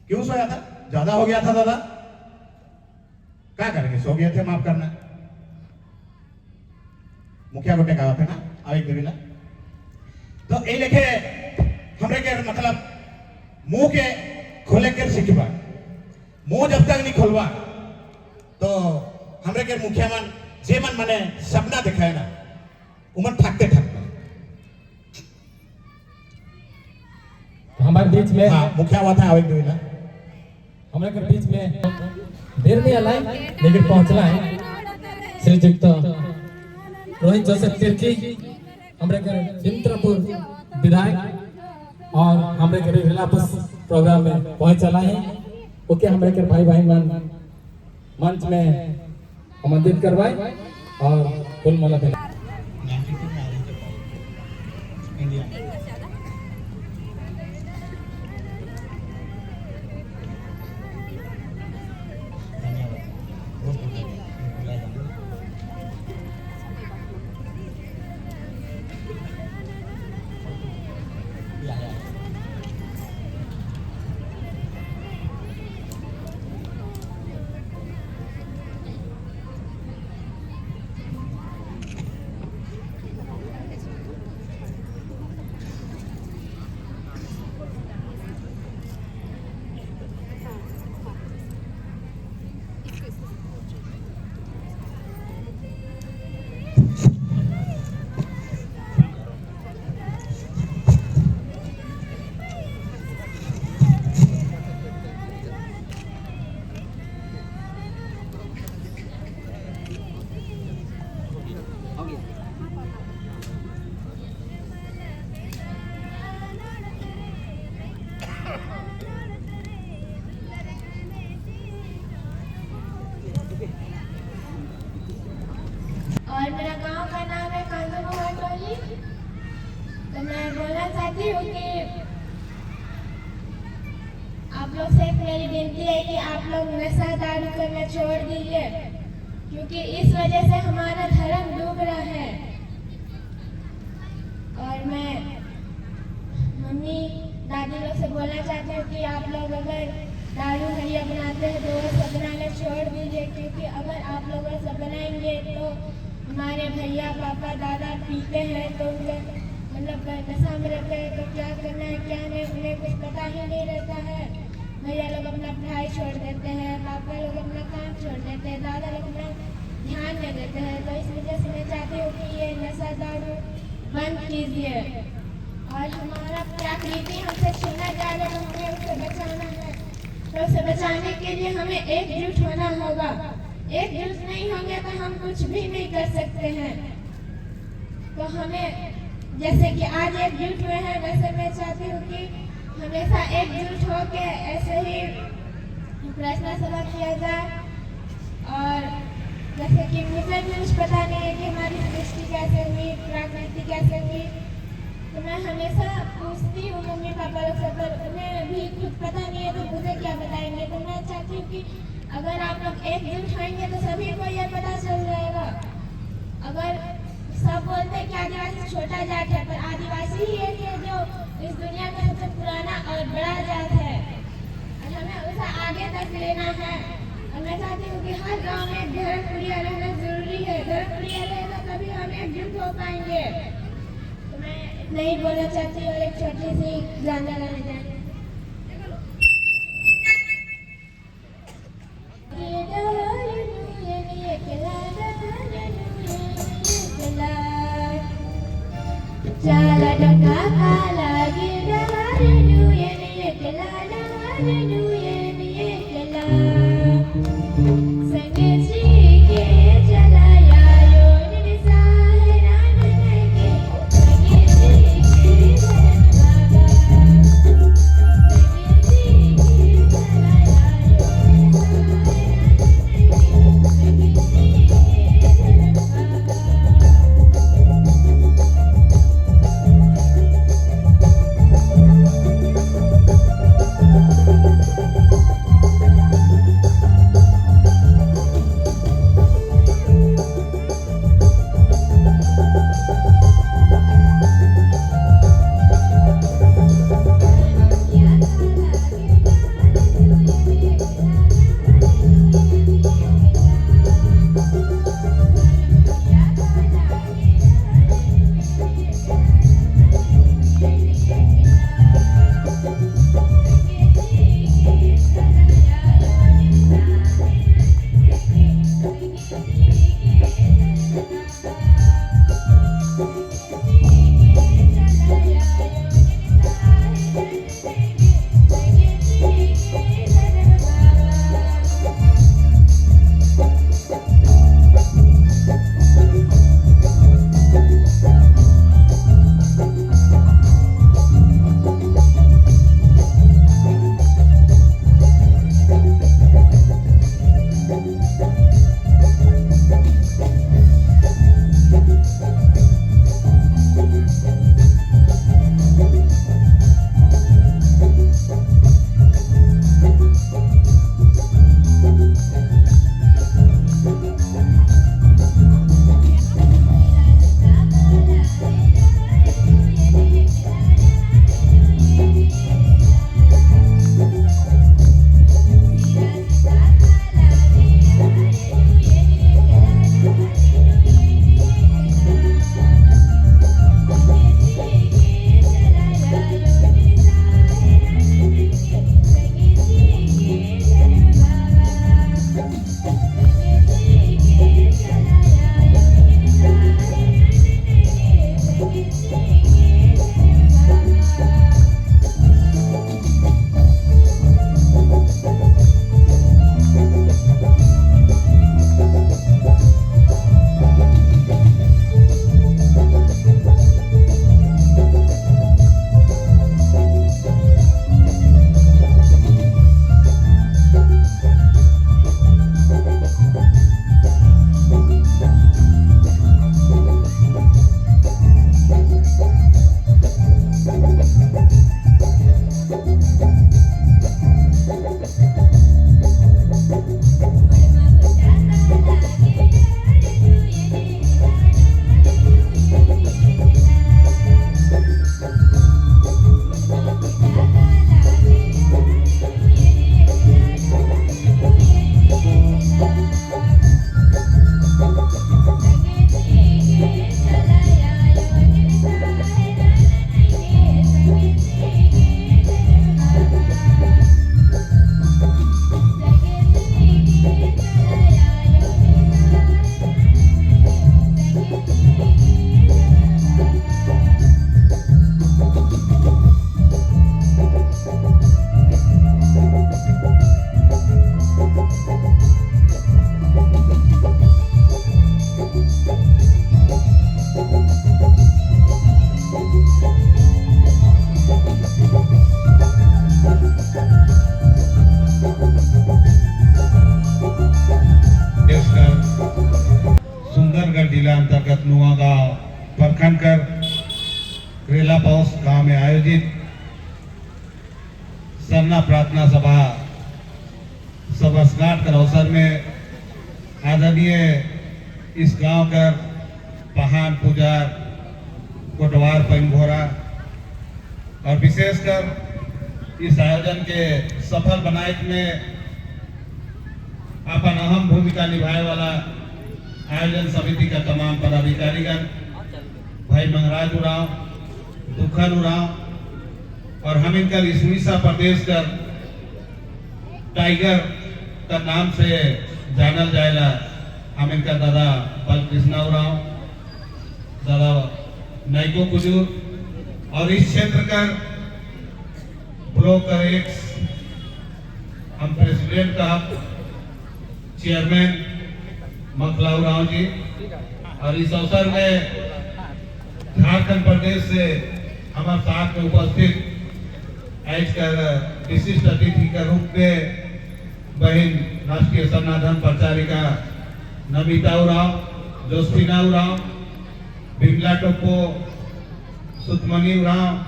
[SPEAKER 8] क्यों सोया था ज्यादा हो गया था दादा क्या करेंगे सो गए थे माफ करना मुखिया गोटे कहा थे ना आवेग देवीला तो ये लेके हमरे के मतलब मुंह के खोले के सीखबा मुंह जब तक नहीं खोलवा तो हमरे के मुखिया मन जे मन मने सपना दिखाए ना उमन थकते थकते
[SPEAKER 3] हमारे बीच में
[SPEAKER 8] हाँ मुखिया हुआ था आवेग देवीला
[SPEAKER 3] हमारे के बीच में देर नहीं आला लेकिन पहुंचला है श्रीयुक्त रोहित जोसेफ तिर्की हमारे घर चिंत्रपुर विधायक और हमारे घर रिलापस प्रोग्राम में पहुंच चला है ओके हमारे घर भाई भाई मंच में आमंत्रित करवाए और फूल माला पहना
[SPEAKER 9] और मेरा गांव का नाम है कांजोबा टोली। तो मैं बोलना चाहती हूँ कि आप लोग से मेरी विनती है कि आप लोग नशा दारू करना छोड़ दीजिए, क्योंकि इस वजह से हमारा धर्म डूब रहा है। और मैं मम्मी दादी लोग से बोलना चाहती हूँ कि आप लोग अगर दारू हरिया बनाते हैं तो वो सब बनाना छोड़ दीजिए, क्योंकि अगर आप लोग सब बनाएंगे तो हमारे भैया पापा दादा पीते हैं तो उनके मतलब नशा में रहते हैं, तो क्या करना है क्या नहीं उन्हें कुछ पता ही नहीं रहता है। भैया लोग अपना पढ़ाई छोड़ देते हैं, पापा लोग अपना काम छोड़ देते हैं, दादा लोग अपना ध्यान नहीं देते हैं। तो इस वजह से मैं चाहती हूँ कि ये नशा दारू बंद कीजिए। और हमारा प्रकृति हमसे छीना जा रहा है, हमें उससे बचाना है। तो उसे बचाने के लिए हमें एकजुट होना होगा। एकजुट नहीं होंगे तो हम कुछ भी नहीं कर सकते हैं। तो हमें जैसे कि आज एकजुट हुए हैं, वैसे मैं चाहती हूँ कि हमेशा एकजुट हो के ऐसे ही प्रार्थना सभा किया जाए। और जैसे कि मुझे भी कुछ पता नहीं है कि हमारी सृष्टि कैसे हुई, प्रकृति कैसे हुई, तो मैं हमेशा पूछती हूँ मम्मी पापा लोग से, पर उन्हें भी कुछ पता नहीं है तो मुझे क्या बताएंगे। तो मैं चाहती हूँ कि अगर आप लोग एकजुट होंगे तो सभी को यह पता चल जाएगा। अगर सब बोलते हैं कि आदिवासी छोटा जात है, पर आदिवासी ही एक है जो इस दुनिया का सबसे पुराना और बड़ा जात है, और हमें उसे आगे तक लेना है। और मैं चाहती हूँ कि हर गांव में एक धर्म प्रिय रहना जरूरी है। धर्म प्रिय रहेगा तभी हम एकजुट हो पाएंगे। तो मैं इतना ही बोलना चाहती हूँ और एक छोटी सी गाना गाना चाहती हूँ। Chala daka kala gida haridu yeni ekela haridu yeni ekela sangesi ke chala ya yo ni sahera nage sangesi ke chala sangesi ke chala ya yo ni sahera
[SPEAKER 5] जिल्ह्याअंतर्गत नुवागाव परखनकर रेला पाउस गांव में आयोजित सरना प्रार्थना सभा वर्षगांठ के अवसर में आदरणीय इस गांव कर पहान पुजार कोटवार पंगोरा और विशेषकर इस आयोजन के सफल बनाए में अपन अहम भूमिका निभाए वाला आयोजन समिति का तमाम पदाधिकारीगण, भाई मंगराज उरांव, दुखन उरांव और हम इनका उड़ीसा प्रदेश का टाइगर का नाम से जानल जाएला, हम इनका दादा बलकृष्ण उरांव, दादा नाइको कुजूर और इस क्षेत्र का ब्लॉक एक्स हम प्रेसिडेंट का चेयरमैन मखलाऊ राव जी और इस अवसर में झारखंड प्रदेश से हमारे साथ में उपस्थित आज कर विशिष्ट अतिथि के रूप में बहन राष्ट्रीय सनातन प्रचारिका नमिता उरांव, जोस्फिना उरांव, बिमला टोप्पो, सुतमनी उरांव,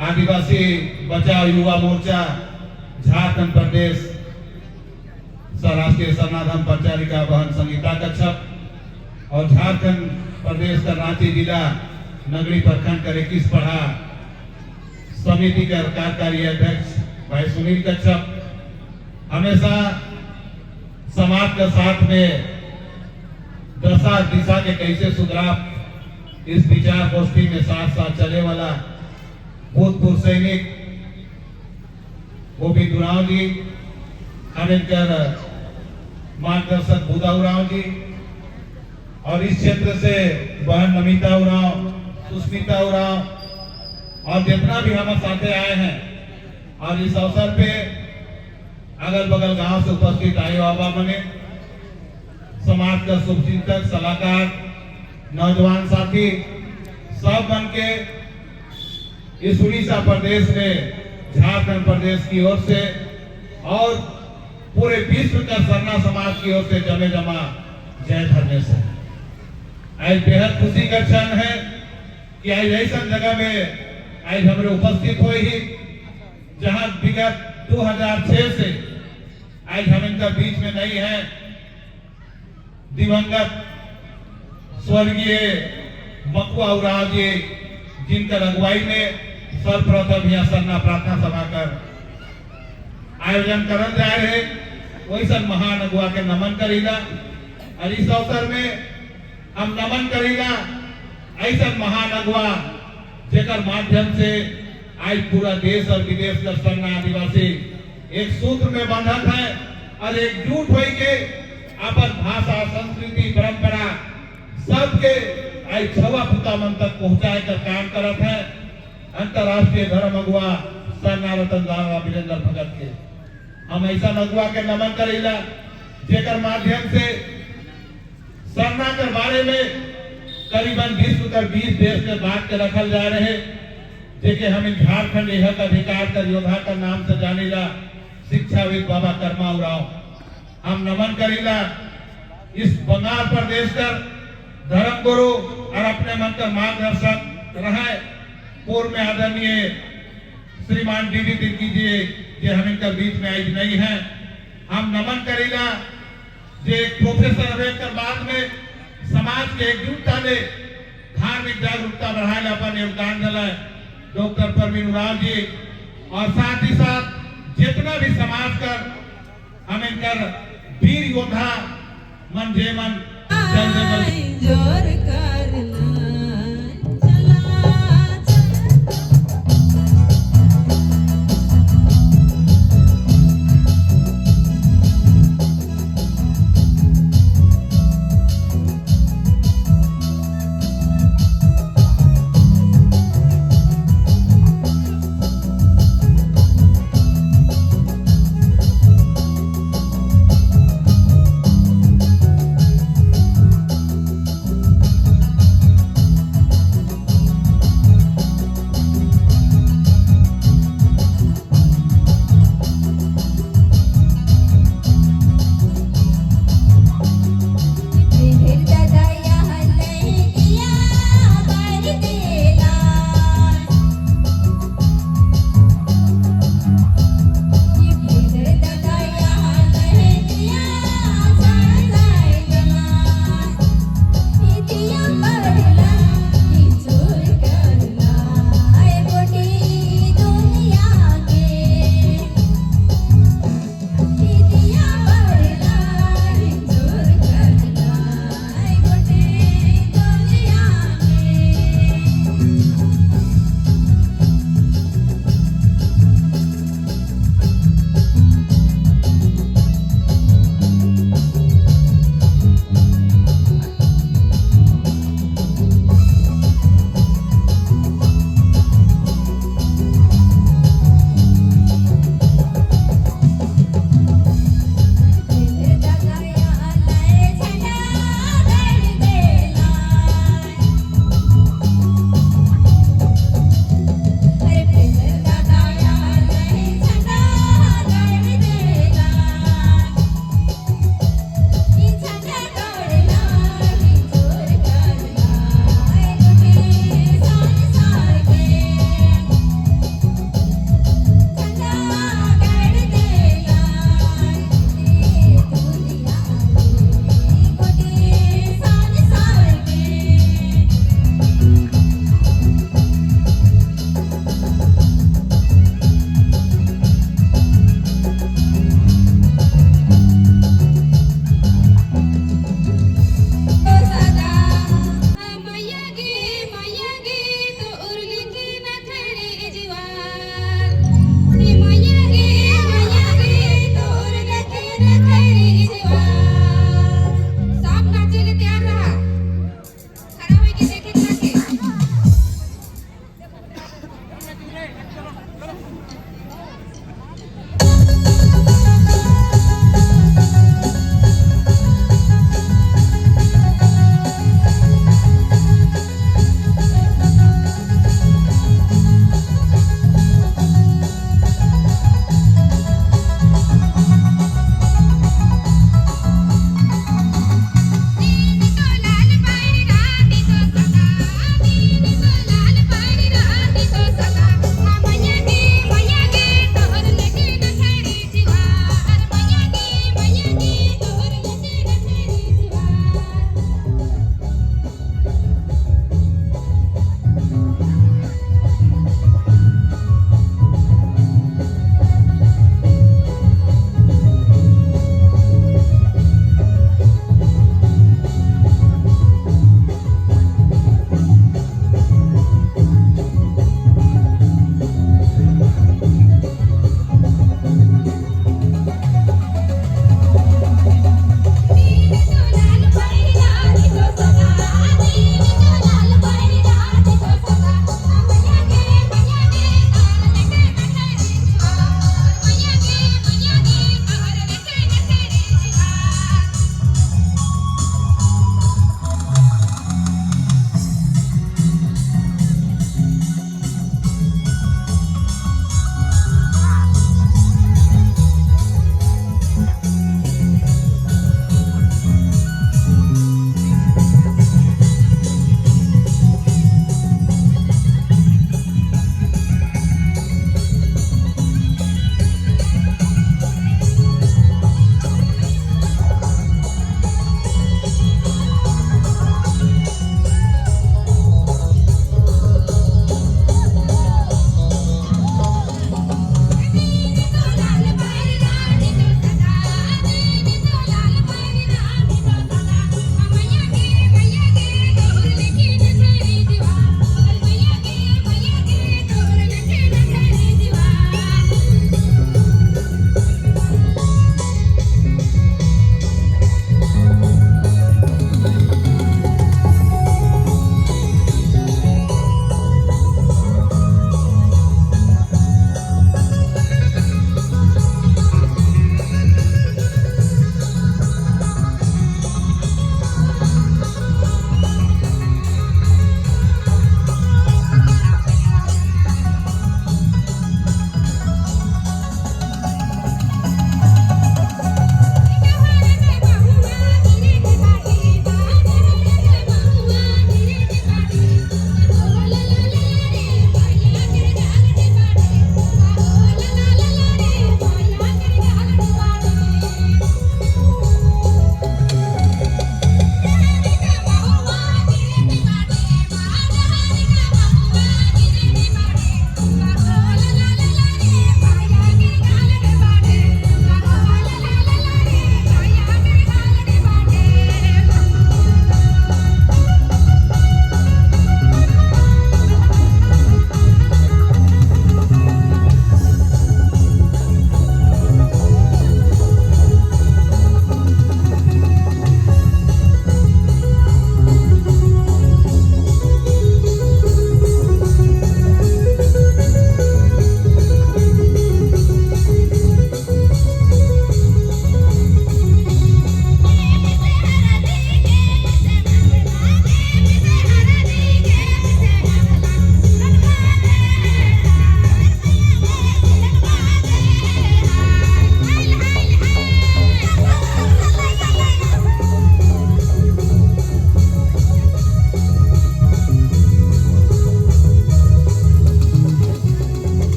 [SPEAKER 5] आदिवासी बचाओ युवा मोर्चा झारखंड प्रदेश राष्ट्रीय सनातन प्रचारिका बहन संगीता कच्छप और झारखंड प्रदेश का रांची जिला नगरी प्रखंड का 21 पढ़ा समिति का कार्यकारी अध्यक्ष भाई सुनील कच्छप हमेशा समाज के साथ में दशा दिशा के कैसे सुधार इस विचार गोष्ठी में साथ साथ चले वाला भूतपूर्व सैनिक गोविंद उरांव जी, अम्बेडकर मार्गदर्शक बुधा उरांव जी और इस क्षेत्र से बहन नमिता उरांव, सुष्मिता उरांव और जितना भी हमारे साथ आए हैं और इस अवसर पे अगल बगल गांव से उपस्थित आए बाबा बने, समाज का शुभचिंतक, सलाहकार, नौजवान साथी सब बन के इस उड़ीसा प्रदेश में झारखंड प्रदेश की ओर से और पूरे विश्व का सरना समाज की ओर से जमे जमा जय धर्मेश है। आज बेहद खुशी का क्षण है कि आज ऐसा जगह में आज हमारे उपस्थित हुए ही जहां विगत 2006 से आज हम इनका बीच में नहीं है। दिवंगत स्वर्गीय मकुआ उरांव जी जिनका अगुवाई में सर्वप्रथम यह सरना प्रार्थना सभा कर आयोजन करल जा रहे वैसा महान अगुआ के नमन करेगा और इस अवसर में हम नमन करेगा ऐसा महान अगुआ जेकर माध्यम से आज पूरा देश और विदेश का सरना आदिवासी एक सूत्र में बंधत है और एकजुट हो के अपन भाषा, संस्कृति, परंपरा सबके आज छवा पुता मन तक पहुंचाए का काम करत है। अंतरराष्ट्रीय धर्म अगुआ सरना रतन दावा वीरेंद्र भगत के हम ऐसा अगुआ के नमन करेला जेकर माध्यम से सरना के बारे में करीबन विश्व कर 20 देश के बात के रखल जा रहे जेके हम झारखंड यह अधिकार कर योद्धा का नाम से जानेला शिक्षाविद बाबा कर्मा उरांव हम नमन करेला इस बंगाल प्रदेश कर धर्म गुरु और अपने मन का मार्गदर्शक रहे पूर्व में आदरणीय श्रीमान डीडी तिर्की जी ये हम इनका बीच में आज नहीं है। हम नमन करेगा जे प्रोफेसर अम्बेडकर बाद में समाज के एकजुटता ले धार्मिक जागरूकता बढ़ाए अपन योगदान दिला डॉक्टर परवीन उरांव जी और साथ ही साथ जितना भी समाज कर हम इनकर वीर योद्धा मन जे मन
[SPEAKER 10] जोर कर